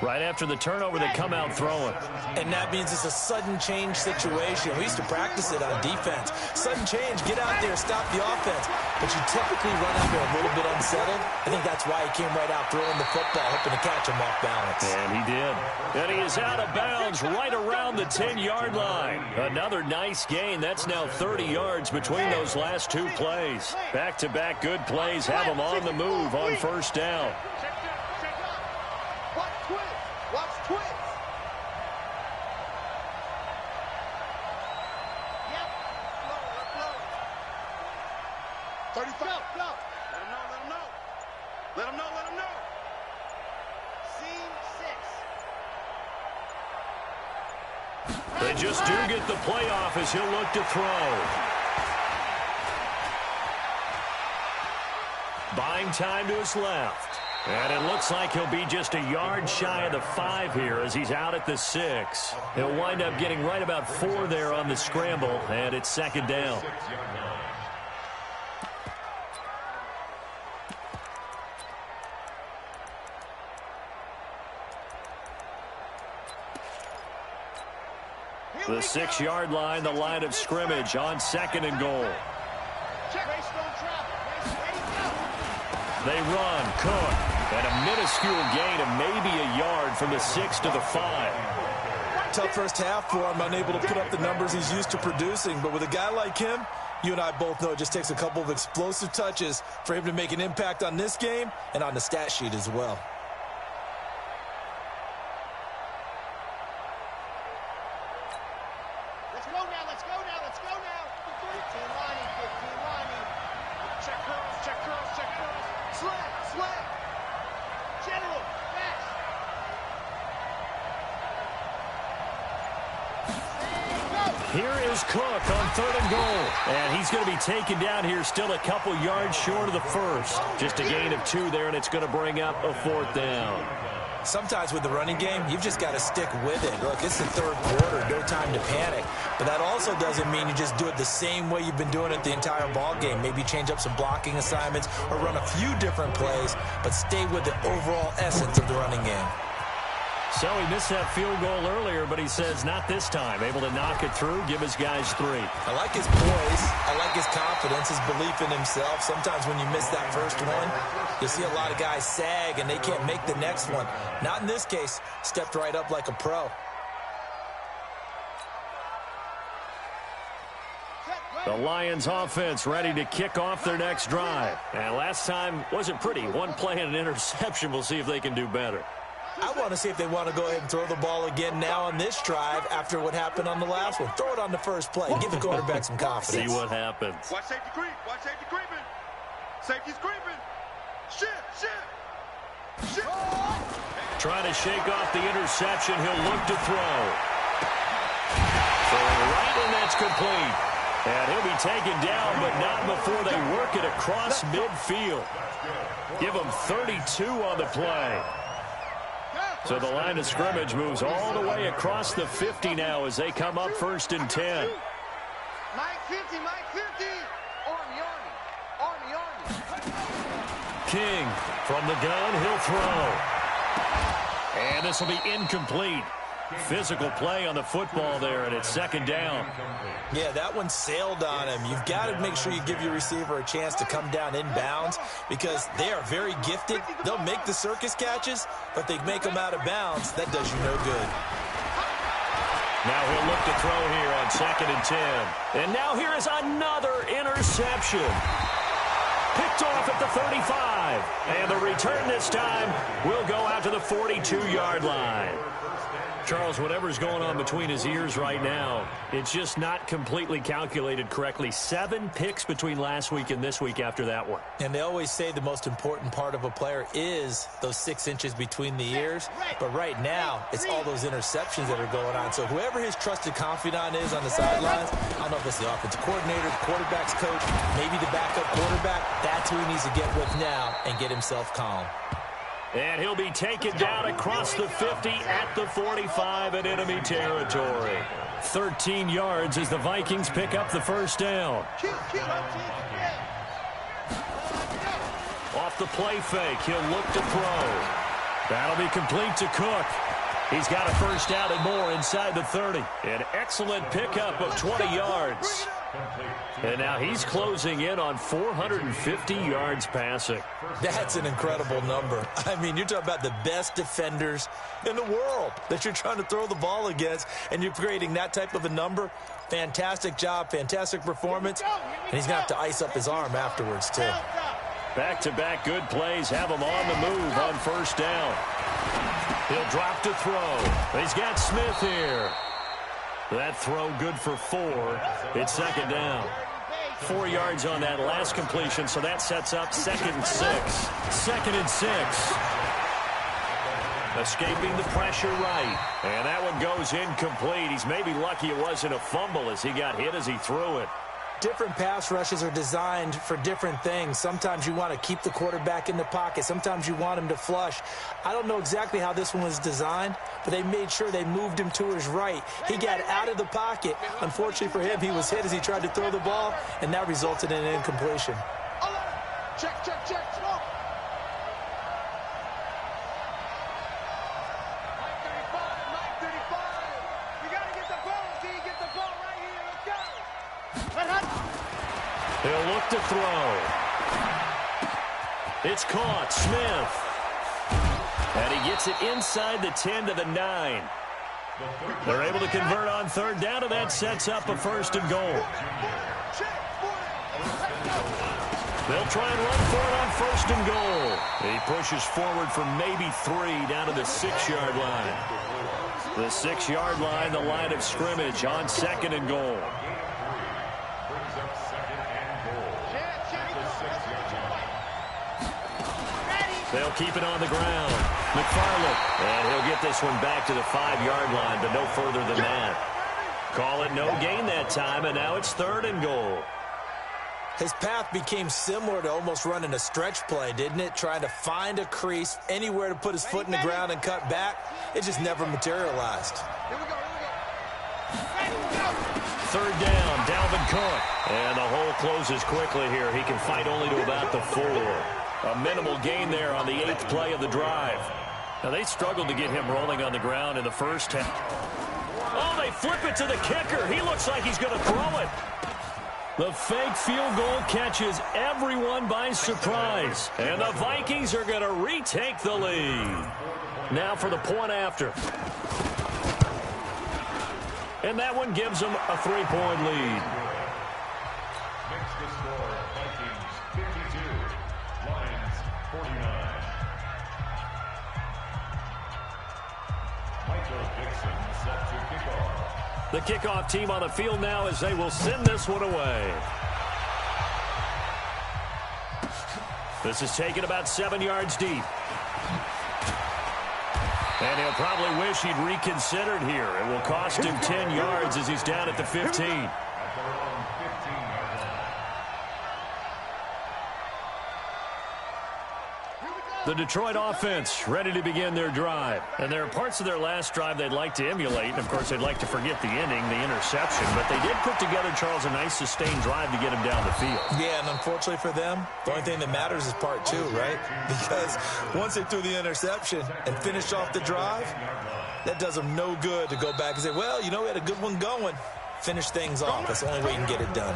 [SPEAKER 1] Right after the turnover, they come out throwing.
[SPEAKER 4] And that means it's a sudden change situation. We used to practice it on defense. Sudden change, get out there, stop the offense. But you typically run out there a little bit unsettled. I think that's why he came right out throwing the football, hoping to catch him off balance.
[SPEAKER 1] And he did. And he is out of bounds right around the 10-yard line. Another nice gain. That's now 30 yards between those last two plays. Back-to-back good plays have him on the move on 1st down.
[SPEAKER 2] Watch twins. Yep. Flow. 35. Let him know. Let him know. C6.
[SPEAKER 1] They just do get the playoff as he'll look to throw. Buying time to his left. And it looks like he'll be just a yard shy of the 5 here as he's out at the 6. He'll wind up getting right about 4 there on the scramble, and it's 2nd down. The 6-yard line, the line of scrimmage on 2nd and goal. They run, Cook, and a minuscule gain of maybe a yard from the 6 to the 5.
[SPEAKER 4] Tough first half for him, unable to put up the numbers he's used to producing. But with a guy like him, you and I both know it just takes a couple of explosive touches for him to make an impact on this game and on the stat sheet as well.
[SPEAKER 2] Let's go now. 15 lining. Check curls. Slap. General, fast.
[SPEAKER 1] Here is Cook on 3rd and goal. And he's going to be taken down here still a couple yards short of the 1st. Just a gain of 2 there, and it's going to bring up a 4th down.
[SPEAKER 4] Sometimes with the running game, you've just got to stick with it. Look, it's the 3rd quarter, no time to panic. But that also doesn't mean you just do it the same way you've been doing it the entire ball game. Maybe change up some blocking assignments or run a few different plays, but stay with the overall essence of the running game.
[SPEAKER 1] So he missed that field goal earlier, but he says not this time. Able to knock it through, give his guys 3.
[SPEAKER 4] I like his poise. I like his confidence, his belief in himself. Sometimes when you miss that first one, you'll see a lot of guys sag and they can't make the next one. Not in this case. Stepped right up like a pro.
[SPEAKER 1] The Lions offense ready to kick off their next drive. And last time wasn't pretty. One play and an interception. We'll see if they can do better.
[SPEAKER 4] I want to see if they want to go ahead and throw the ball again now on this drive after what happened on the last one. Throw it on the first play. Give the quarterback some confidence.
[SPEAKER 1] See what happens.
[SPEAKER 2] Watch safety creep. Watch safety creeping. Safety's creeping. Shift.
[SPEAKER 1] Trying to shake off the interception. He'll look to throw. Throwing right, and that's complete. And he'll be taken down, but not before they work it across midfield. Give him 32 on the play. So the line of scrimmage moves all the way across the 50 now as they come up 1st and 10.
[SPEAKER 2] Mike 50. Army.
[SPEAKER 1] King from the gun, he'll throw. And this will be incomplete. Physical play on the football there, and it's 2nd down.
[SPEAKER 4] Yeah, that one sailed on him. You've got to make sure you give your receiver a chance to come down inbounds because they are very gifted. They'll make the circus catches, but they make them out of bounds. That does you no good.
[SPEAKER 1] Now he'll look to throw here on 2nd and 10. And now here is another interception. Picked off at the 35. And the return this time will go out to the 42-yard line. Charles, whatever's going on between his ears right now, it's just not completely calculated correctly. 7 picks between last week and this week after that one.
[SPEAKER 4] And they always say the most important part of a player is those 6 inches between the ears. But right now, it's all those interceptions that are going on. So whoever his trusted confidant is on the sidelines, I don't know if it's the offensive coordinator, the quarterback's coach, maybe the backup quarterback, that's who he needs to get with now and get himself calm.
[SPEAKER 1] And he'll be taken down across the 50 at the 45 in enemy territory. 13 yards as the Vikings pick up the 1st down. Off the play fake, he'll look to throw. That'll be complete to Cook. He's got a 1st down and more inside the 30. An excellent pickup of 20 yards. And now he's closing in on 450 yards passing.
[SPEAKER 4] That's an incredible number. I mean, you're talking about the best defenders in the world that you're trying to throw the ball against, and you're creating that type of a number. Fantastic job, fantastic performance, and he's going to have to ice up his arm afterwards, too.
[SPEAKER 1] Back-to-back good plays have him on the move on 1st down. He'll drop to throw. He's got Smith here. That throw good for 4. It's 2nd down. 4 yards on that last completion, so that sets up 2nd and 6. 2nd and 6. Escaping the pressure right. And that one goes incomplete. He's maybe lucky it wasn't a fumble as he got hit as he threw it.
[SPEAKER 4] Different pass rushes are designed for different things. Sometimes you want to keep the quarterback in the pocket. Sometimes you want him to flush. I don't know exactly how this one was designed, but they made sure they moved him to his right. He got out of the pocket. Unfortunately for him, he was hit as he tried to throw the ball, and that resulted in an incompletion.
[SPEAKER 2] Check. Mike 35. We got to get the ball, D. Get the ball right here. Let's go.
[SPEAKER 1] He'll look to throw. It's caught. Smith. And he gets it inside the 10 to the 9. They're able to convert on 3rd down, and that sets up a 1st and goal. They'll try and run for it on 1st and goal. He pushes forward for maybe 3 down to the 6-yard line. The 6-yard line, the line of scrimmage on 2nd and goal. They'll keep it on the ground. McFarland, and he'll get this one back to the 5-yard line, but no further than that. Call it no gain that time, and now it's 3rd and goal.
[SPEAKER 4] His path became similar to almost running a stretch play, didn't it? Trying to find a crease, anywhere to put his foot in the ground and cut back. It just never materialized.
[SPEAKER 2] Here we go.
[SPEAKER 1] 3rd down, Dalvin Cook. And the hole closes quickly here. He can fight only to about the 4. A minimal gain there on the 8th play of the drive. Now, they struggled to get him rolling on the ground in the first half. Oh, they flip it to the kicker. He looks like he's going to throw it. The fake field goal catches everyone by surprise. And the Vikings are going to retake the lead. Now for the point after. And that one gives them a 3-point lead. The kickoff team on the field now as they will send this one away. This is taken about 7 yards deep. And he'll probably wish he'd reconsidered here. It will cost him 10 yards as he's down at the 15. The Detroit offense ready to begin their drive. And there are parts of their last drive they'd like to emulate. And, of course, they'd like to forget the ending, the interception. But they did put together, Charles, a nice sustained drive to get him down the field.
[SPEAKER 4] Yeah, and unfortunately for them, the only thing that matters is part 2, right? Because once they threw the interception and finished off the drive, that does them no good to go back and say, well, you know, we had a good one going. Finish things off. That's the only way you can get it done.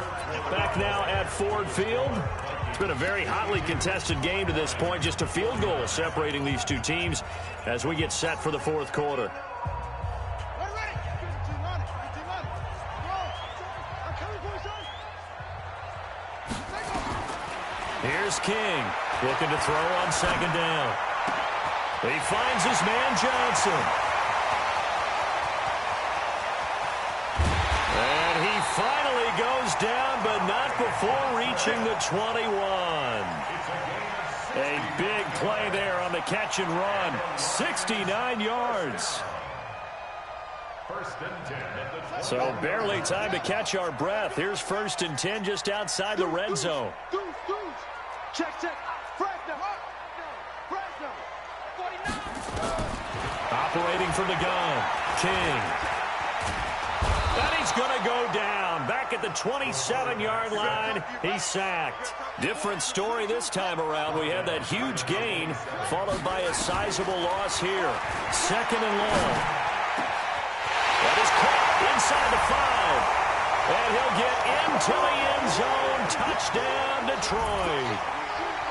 [SPEAKER 1] Back now at Ford Field. It's been a very hotly contested game to this point. Just a field goal separating these two teams as we get set for the fourth quarter. Here's King looking to throw on second down. He finds his man Johnson. And he finally goes down, but not before reaching the 21. A big play there on the catch and run. 69 yards.
[SPEAKER 3] First and 10 at the
[SPEAKER 1] So barely time to catch our breath. Here's first and 10 just outside the red zone.
[SPEAKER 2] Check. Fresno. Fresno. 49.
[SPEAKER 1] Operating from the gun. King. And he's going to go down. Back at the 27-yard line, he's sacked. Different story this time around. We had that huge gain, followed by a sizable loss here. Second and long. That is caught inside the 5. And he'll get into the end zone. Touchdown, Detroit.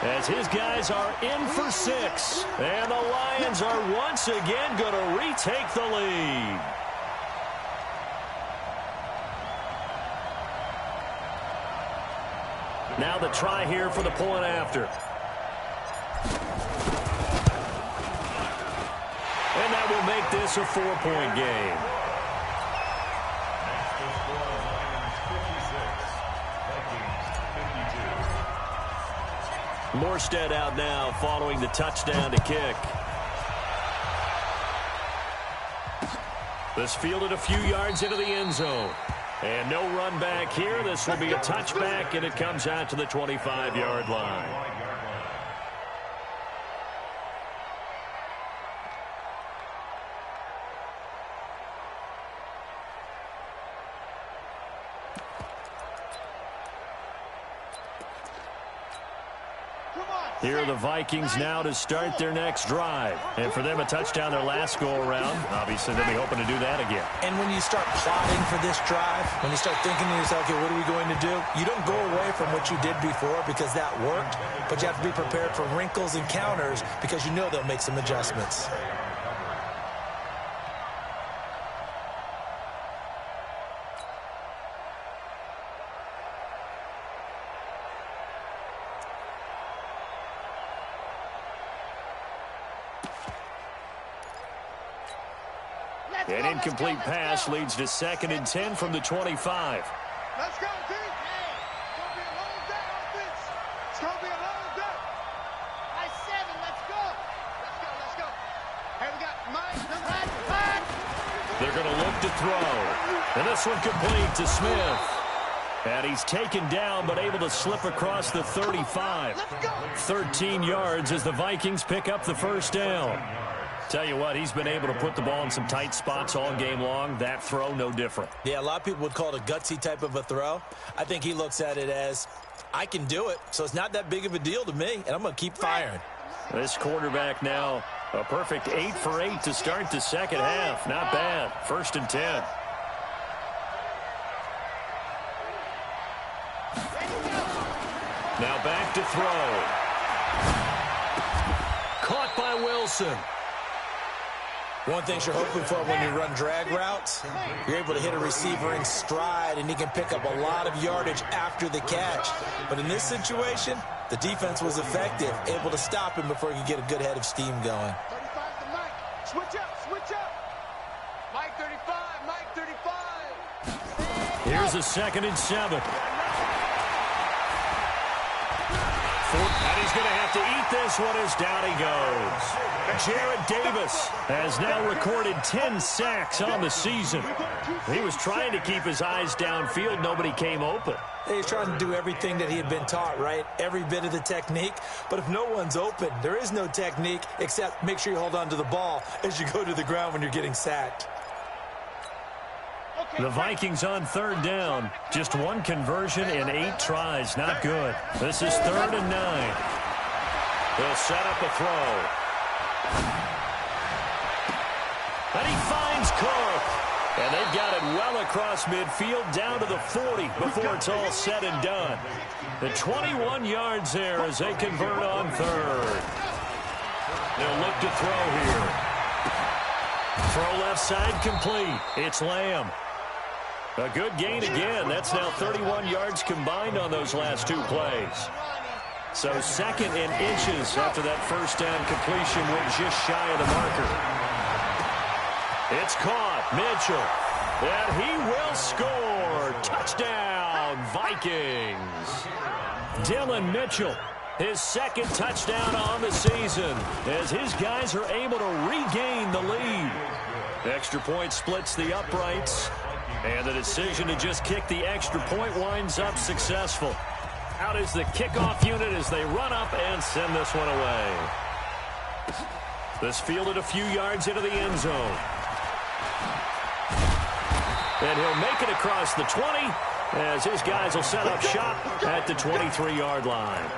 [SPEAKER 1] As his guys are in for 6. And the Lions are once again going to retake the lead. Now the try here for the point after. And that will make this a 4-point game.
[SPEAKER 3] next to score Lions 56, Vikings 52.
[SPEAKER 1] Morstead out now following the touchdown to kick. This fielded a few yards into the end zone. And no run back here. This will be a touchback, and it comes out to the 25-yard line. Here are the Vikings now to start their next drive. And for them, a touchdown their last go-around. Obviously, they'll be hoping to do that again.
[SPEAKER 4] And when you start plotting for this drive, when you start thinking to yourself, okay, what are we going to do? You don't go away from what you did before because that worked, but you have to be prepared for wrinkles and counters because you know they'll make some adjustments.
[SPEAKER 1] An incomplete pass leads to second and 10 from the 25.
[SPEAKER 2] Let's go, D. It's going to be a long day, offense. It's going to be a long day. High 7, let's go. Let's go. Hey, we got Mike,
[SPEAKER 1] They're going to look to throw. And this one complete to Smith. And he's taken down but able to slip across the 35. 13 yards as the Vikings pick up the first down. Tell you what, he's been able to put the ball in some tight spots all game long. That throw, no different.
[SPEAKER 4] Yeah, a lot of people would call it a gutsy type of a throw. I think he looks at it as, I can do it, so it's not that big of a deal to me, and I'm going to keep firing.
[SPEAKER 1] This quarterback now, a perfect 8 for 8 to start the second half. Not bad. First and 10. Now back to throw. Caught by Wilson.
[SPEAKER 4] One thing you're hoping for when you run drag routes, you're able to hit a receiver in stride, and he can pick up a lot of yardage after the catch. But in this situation, the defense was effective, able to stop him before he could get a good head of steam going.
[SPEAKER 2] 35 to Mike. Switch up. Mike 35, Mike 35.
[SPEAKER 1] Here's a 2nd and 7. And he's going to have to eat this one as down he goes. Jared Davis has now recorded 10 sacks on the season. He was trying to keep his eyes downfield. Nobody came open.
[SPEAKER 4] He's trying to do everything that he had been taught, right? Every bit of the technique. But if no one's open, there is no technique except make sure you hold on to the ball as you go to the ground when you're getting sacked.
[SPEAKER 1] The Vikings on 3rd down. Just 1 conversion in 8 tries. Not good. This is 3rd and 9. They'll set up a throw. And he finds Cook. And they've got it well across midfield down to the 40 before it's all said and done. The 21 yards there as they convert on 3rd. They'll look to throw here. Throw left side complete. It's Lamb. A good gain again. That's now 31 yards combined on those last 2 plays. So 2nd and inches after that 1st down completion went just shy of the marker. It's caught. Mitchell. And he will score. Touchdown, Vikings. Dylan Mitchell, his 2nd touchdown on the season as his guys are able to regain the lead. Extra point splits the uprights. And the decision to just kick the extra point winds up successful. Out is the kickoff unit as they run up and send this one away. This fielded a few yards into the end zone. And he'll make it across the 20 as his guys will set up shop at the 23-yard line.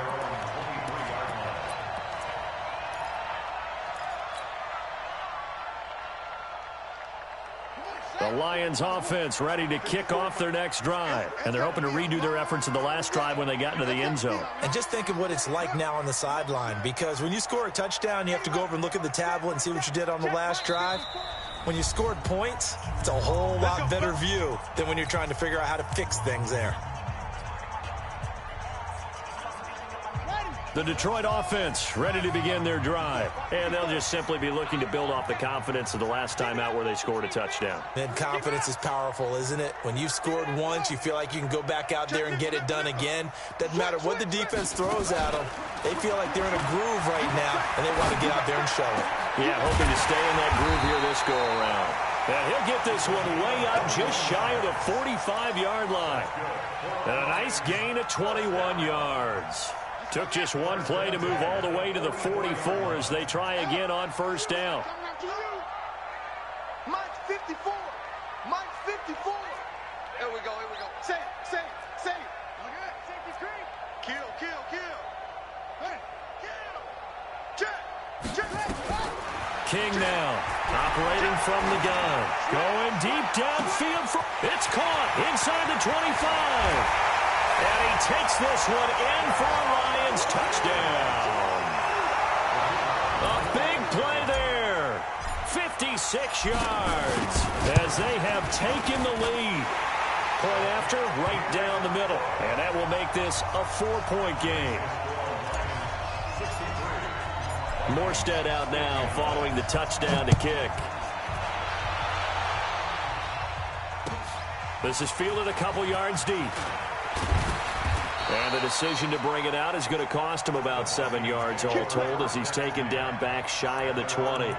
[SPEAKER 1] The Lions offense ready to kick off their next drive. And they're hoping to redo their efforts in the last drive when they got into the end zone.
[SPEAKER 4] And just think of what it's like now on the sideline, because when you score a touchdown, you have to go over and look at the tablet and see what you did on the last drive. When you scored points, it's a whole lot better view than when you're trying to figure out how to fix things there.
[SPEAKER 1] The Detroit offense ready to begin their drive. And they'll just simply be looking to build off the confidence of the last time out where they scored a touchdown.
[SPEAKER 4] And confidence is powerful, isn't it? When you've scored once, you feel like you can go back out there and get it done again. Doesn't matter what the defense throws at them. They feel like they're in a groove right now, and they want to get out there and show it.
[SPEAKER 1] Yeah, hoping to stay in that groove here this go-around. And he'll get this one way up just shy of the 45-yard line. And a nice gain of 21 yards. Took just 1 play to move all the way to the 44 as they try again on 1st down.
[SPEAKER 2] Mike's 54. Mike's 54. Here we go, here we go. Say it, say it, say it. Okay, safety screen. Kill, kill, kill. Hey, kill. Check, check.
[SPEAKER 1] King now, operating from the gun. Going deep downfield. It's caught inside the 25. And he takes this one in for a Lions touchdown. A big play there. 56 yards as they have taken the lead. Point after, right down the middle. And that will make this a 4-point game. Morstead out now following the touchdown to kick. This is fielded a couple yards deep. And the decision to bring it out is going to cost him about 7 yards all told as he's taken down back shy of the 20.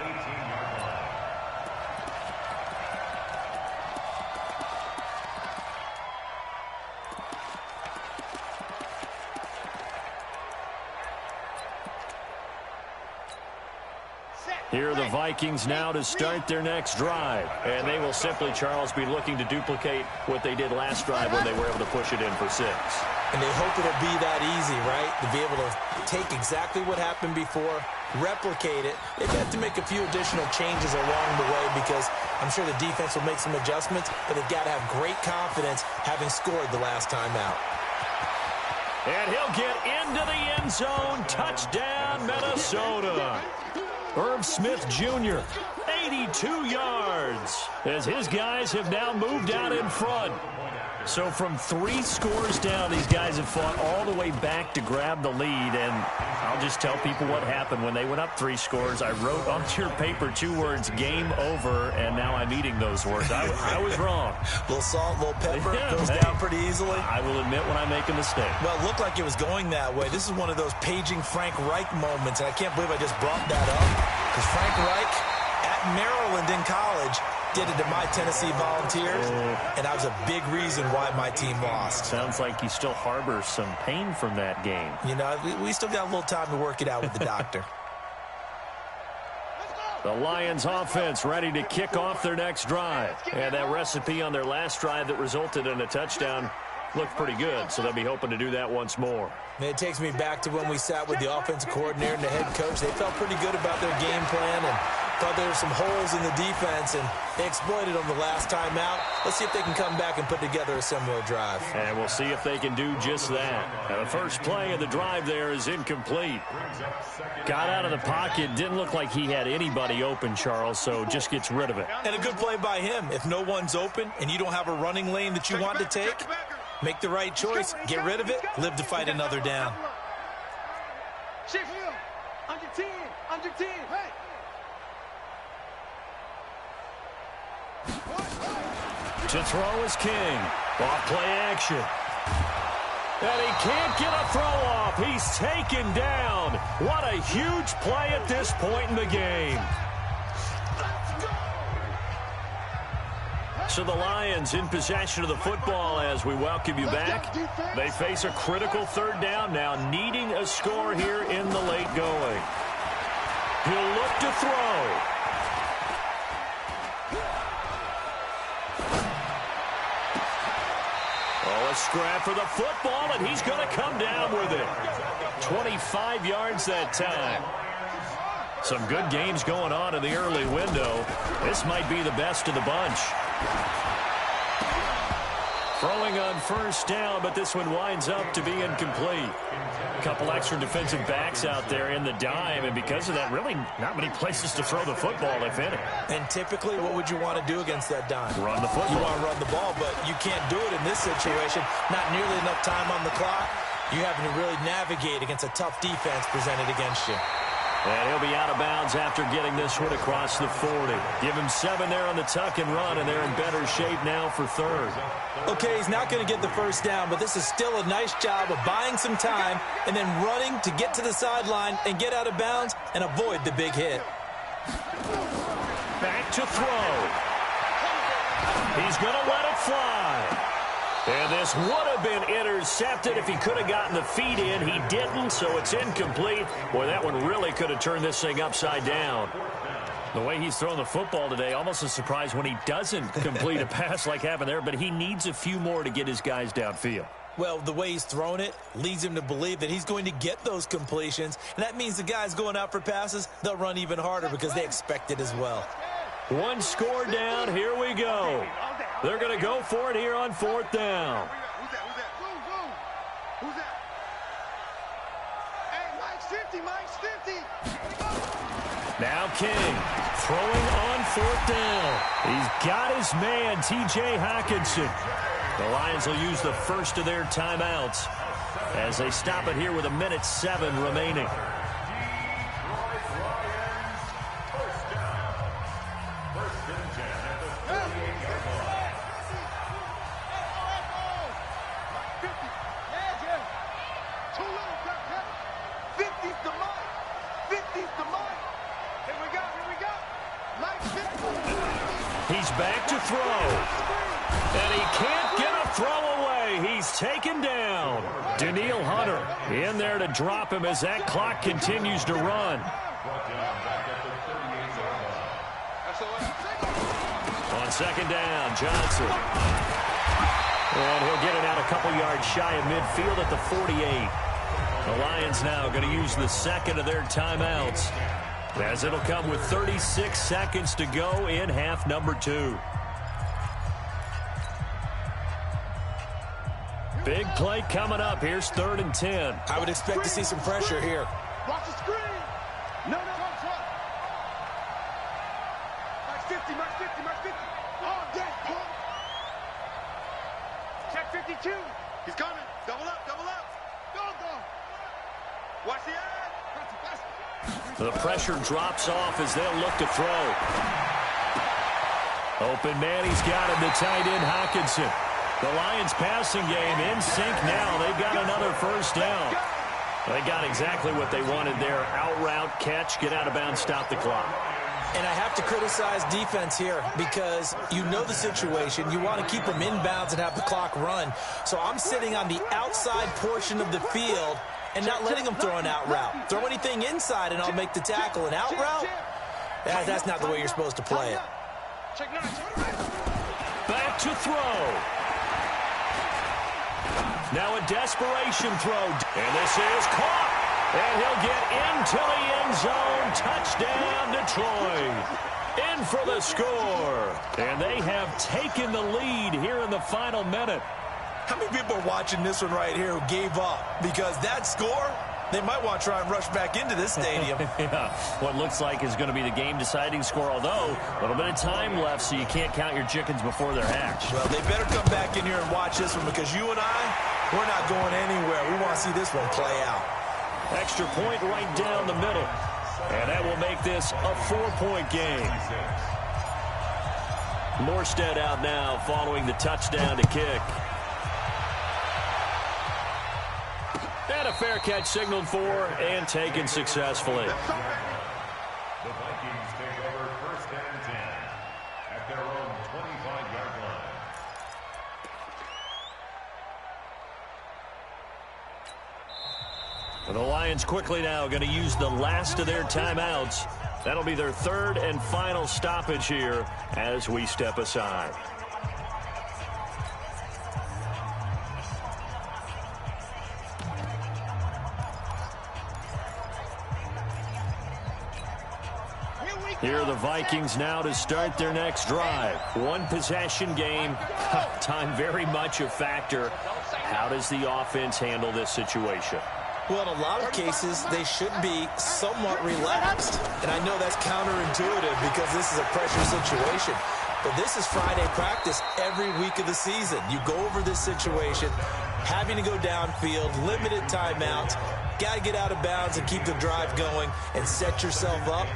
[SPEAKER 1] Here are the Vikings now to start their next drive. And they will simply, Charles, be looking to duplicate what they did last drive when they were able to push it in for 6.
[SPEAKER 4] And they hope it'll be that easy, right? To be able to take exactly what happened before, replicate it. They've got to make a few additional changes along the way because I'm sure the defense will make some adjustments, but they've got to have great confidence having scored the last time out.
[SPEAKER 1] And he'll get into the end zone. Touchdown, Minnesota. Irv Smith Jr., 82 yards, as his guys have now moved out in front. So from 3 scores down, these guys have fought all the way back to grab the lead. And I'll just tell people what happened when they went up 3 scores. I wrote onto your paper 2 words, game over, and now I'm eating those words. I was wrong.
[SPEAKER 4] A little salt, a little pepper, goes down pretty easily.
[SPEAKER 1] I will admit when I make a mistake.
[SPEAKER 4] Well, it looked like it was going that way. This is one of those paging Frank Reich moments, and I can't believe I just brought that up. Because Frank Reich at Maryland in college did it to my Tennessee Volunteers, and that was a big reason why my team lost.
[SPEAKER 1] Sounds like he still harbors some pain from that game.
[SPEAKER 4] You know, we still got a little time to work it out with the doctor.
[SPEAKER 1] The Lions offense ready to kick off their next drive. And that recipe on their last drive that resulted in a touchdown looked pretty good, so they'll be hoping to do that once more.
[SPEAKER 4] It takes me back to when we sat with the offensive coordinator and the head coach. They felt pretty good about their game plan and thought there were some holes in the defense, and they exploited them the last time out. Let's see if they can come back and put together a similar drive.
[SPEAKER 1] And we'll see if they can do just that. Now, the first play of the drive there is incomplete. Got out of the pocket. Didn't look like he had anybody open, Charles, so just gets rid of it.
[SPEAKER 4] And a good play by him. If no one's open and you don't have a running lane that you want to take, make the right choice. Get rid of it. Live to fight another down.
[SPEAKER 2] Shift. Under 10. Under 10. Hey.
[SPEAKER 1] To throw is King. Off play action. And he can't get a throw off. He's taken down. What a huge play at this point in the game. So the Lions in possession of the football as we welcome you back. They face a critical 3rd down now, needing a score here in the late going. He'll look to throw. Oh, a scrap for the football, and he's going to come down with it. 25 yards that time. Some good games going on in the early window. This might be the best of the bunch. Throwing on 1st down, but this one winds up to be incomplete. A couple extra defensive backs out there in the dime, and because of that, really not many places to throw the football, if any.
[SPEAKER 4] And typically, what would you want to do against that dime?
[SPEAKER 1] Run the football.
[SPEAKER 4] You want to run the ball, but you can't do it in this situation. Not nearly enough time on the clock. You having to really navigate against a tough defense presented against you.
[SPEAKER 1] And he'll be out of bounds after getting this one across the 40. Give him 7 there on the tuck and run, and they're in better shape now for 3rd.
[SPEAKER 4] Okay, he's not going to get the 1st down, but this is still a nice job of buying some time and then running to get to the sideline and get out of bounds and avoid the big hit.
[SPEAKER 1] Back to throw. He's going to let it fly. And this would have been intercepted if he could have gotten the feet in. He didn't, so it's incomplete. Boy, that one really could have turned this thing upside down. The way he's thrown the football today, almost a surprise when he doesn't complete a pass like happened there, but he needs a few more to get his guys downfield.
[SPEAKER 4] Well, the way he's thrown it leads him to believe that he's going to get those completions, and that means the guys going out for passes, they'll run even harder because they expect it as well.
[SPEAKER 1] 1 score down, here we go. They're going to go for it here on 4th down.
[SPEAKER 2] Who's that? Who's that? Hey, Mike's 50. Mike's 50.
[SPEAKER 1] Now King throwing on 4th down. He's got his man, T.J. Hawkinson. The Lions will use the first of their timeouts as they stop it here with 1:07 remaining. He's back to throw. And he can't get a throw away. He's taken down. Daniil Hunter in there to drop him as that clock continues to run. On 2nd down, Johnson. And he'll get it out a couple yards shy of midfield at the 48. The Lions now going to use the 2nd of their timeouts, as it'll come with 36 seconds to go in half number 2. Big play coming up. Here's 3rd and 10.
[SPEAKER 4] I would expect to see some pressure here.
[SPEAKER 2] Watch the screen. No. Max 50. Oh, yeah. Check. Watch the eye.
[SPEAKER 1] The pressure drops off as they'll look to throw. Open man, he's got him, the tight end Hockenson. The Lions passing game in sync now. They've got another first down. They got exactly what they wanted there. Out route, catch, get out of bounds, stop the clock.
[SPEAKER 4] And I have to criticize defense here because you know the situation. You want to keep them inbounds and have the clock run. So I'm sitting on the outside portion of the field and not letting them throw an out route. Throw anything inside and I'll make the tackle. An out route? That's not the way you're supposed to play it.
[SPEAKER 1] Back to throw. Now a desperation throw. And this is caught. And he'll get into the end zone. Touchdown, Detroit. In for the score. And they have taken the lead here in the final minute.
[SPEAKER 4] How many people are watching this one right here who gave up? Because that score, they might want to try and rush back into this stadium.
[SPEAKER 1] Yeah, what looks like is going to be the game-deciding score, although a little bit of time left, so you can't count your chickens before they're hatched.
[SPEAKER 4] Well, they better come back in here and watch this one because you and I, we're not going anywhere. We want to see this one play out.
[SPEAKER 1] Extra point right down the middle. And that will make this a 4-point game. Morstead out now following the touchdown to kick. And a fair catch signaled for and taken successfully.
[SPEAKER 3] The Vikings take over first and 10 at their own 25-yard line.
[SPEAKER 1] The Lions quickly now going to use the last of their timeouts. That'll be their third and final stoppage here as we step aside. Here are the Vikings now to start their next drive. One possession game. Time very much a factor. How does the offense handle this situation?
[SPEAKER 4] Well, in a lot of cases, they should be somewhat relaxed. And I know that's counterintuitive because this is a pressure situation. But this is Friday practice every week of the season. You go over this situation, having to go downfield, limited timeouts, got to get out of bounds and keep the drive going and set yourself up.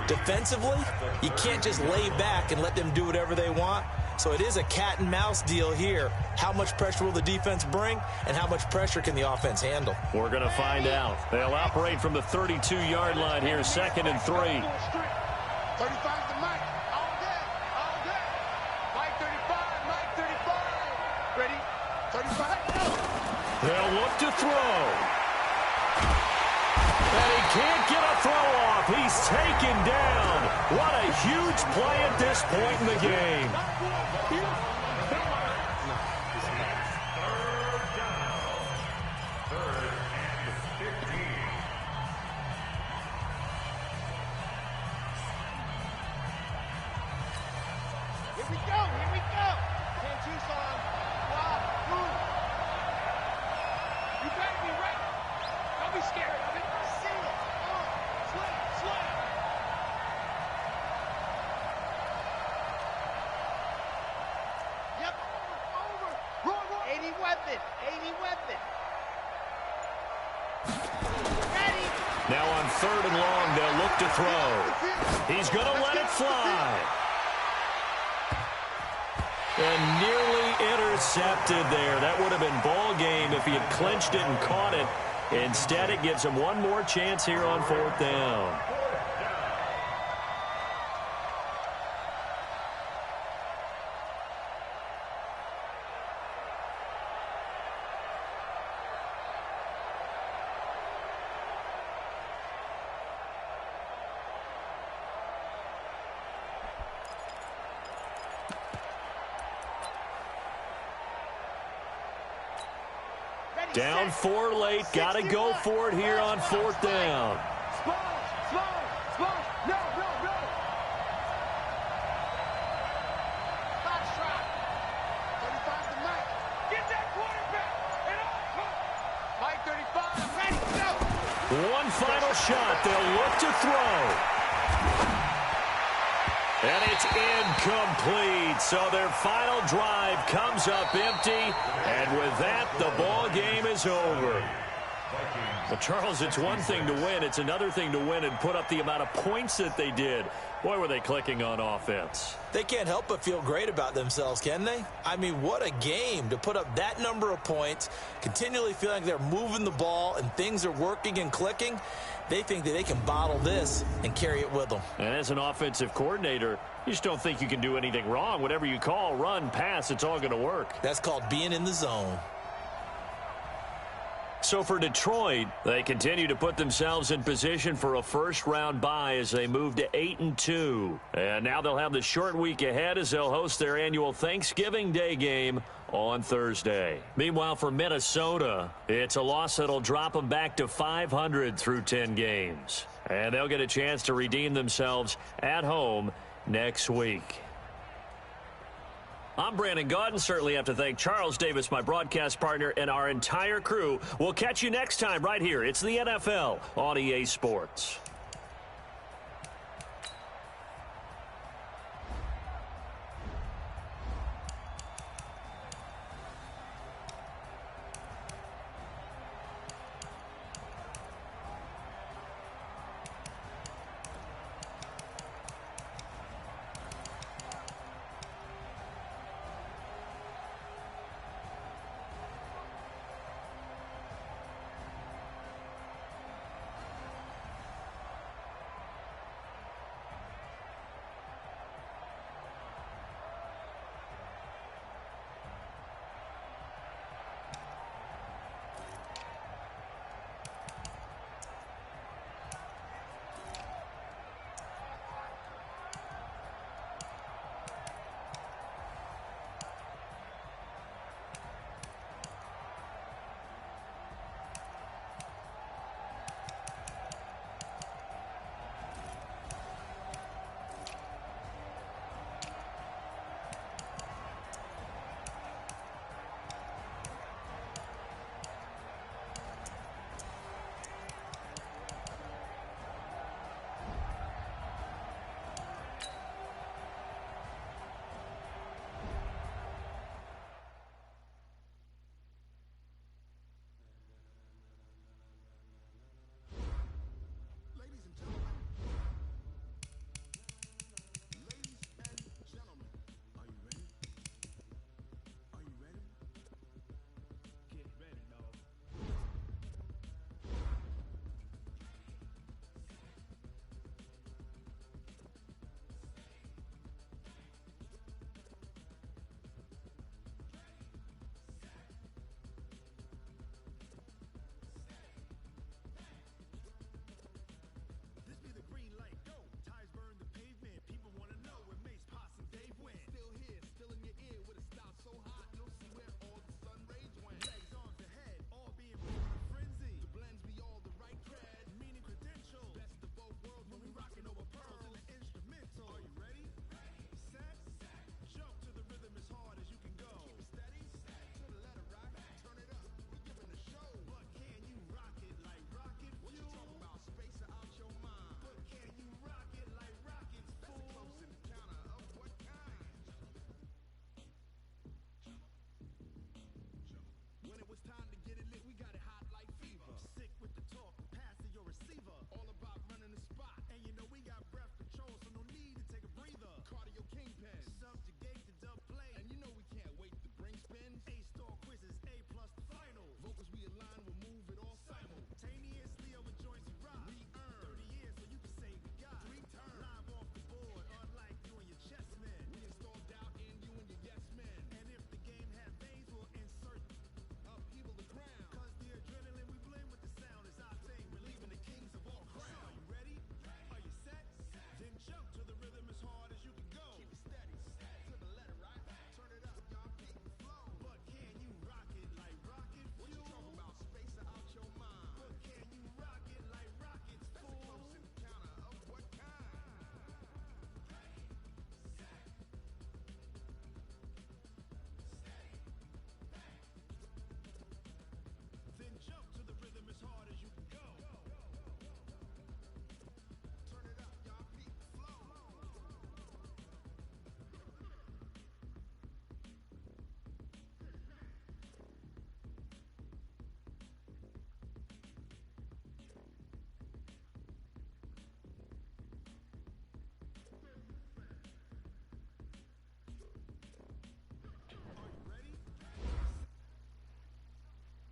[SPEAKER 4] Defensively, you can't just lay back and let them do whatever they want. So it is a cat and mouse deal here. How much pressure will the defense bring and how much pressure can the offense handle?
[SPEAKER 1] We're going to find out. They'll operate from the 32-yard line here, 2nd and 3.
[SPEAKER 2] 35 to Mike. All day. All day. Mike 35. Mike 35. Ready? 35.
[SPEAKER 1] They'll look to throw. And he can't get a throw off. He's taken down. What a huge play at this point in the game.
[SPEAKER 2] Here we go. Here we go. 10-2 song. Wow. You better be ready. Don't be scared of it. See it. Slam. Slam. Yep. Over. Roll. 80 weapon. 80 weapon. Ready.
[SPEAKER 1] Now on 3rd and long, they'll look to throw. He's going to let it fly. And nearly intercepted there. That would have been ball game if he had clinched it and caught it. Instead, it gives him one more chance here on 4th down. Down 4 late. Got to go for it here on 4th down.
[SPEAKER 2] Small. No. Box shot. 35 to Mike. Get that quarterback. And up. Mike 35. Ready, go.
[SPEAKER 1] One final shot. They'll look to throw. And it's incomplete. So their final drive comes up empty. And with that, the ball game is over. Well, Charles, it's one thing to win. It's another thing to win and put up the amount of points that they did. Boy, were they clicking on offense.
[SPEAKER 4] They can't help but feel great about themselves, can they? I mean, what a game to put up that number of points, continually feeling like they're moving the ball and things are working and clicking. They think that they can bottle this and carry it with them.
[SPEAKER 1] And as an offensive coordinator, you just don't think you can do anything wrong. Whatever you call, run, pass, it's all going to work.
[SPEAKER 4] That's called being in the zone.
[SPEAKER 1] So for Detroit, they continue to put themselves in position for a first-round bye as they move to 8-2. And now they'll have the short week ahead as they'll host their annual Thanksgiving Day game on Thursday. Meanwhile, for Minnesota, it's a loss that'll drop them back to 500 through 10 games. And they'll get a chance to redeem themselves at home next week. I'm Brandon Gaudin. Certainly have to thank Charles Davis, my broadcast partner, and our entire crew. We'll catch you next time right here. It's the NFL on EA Sports.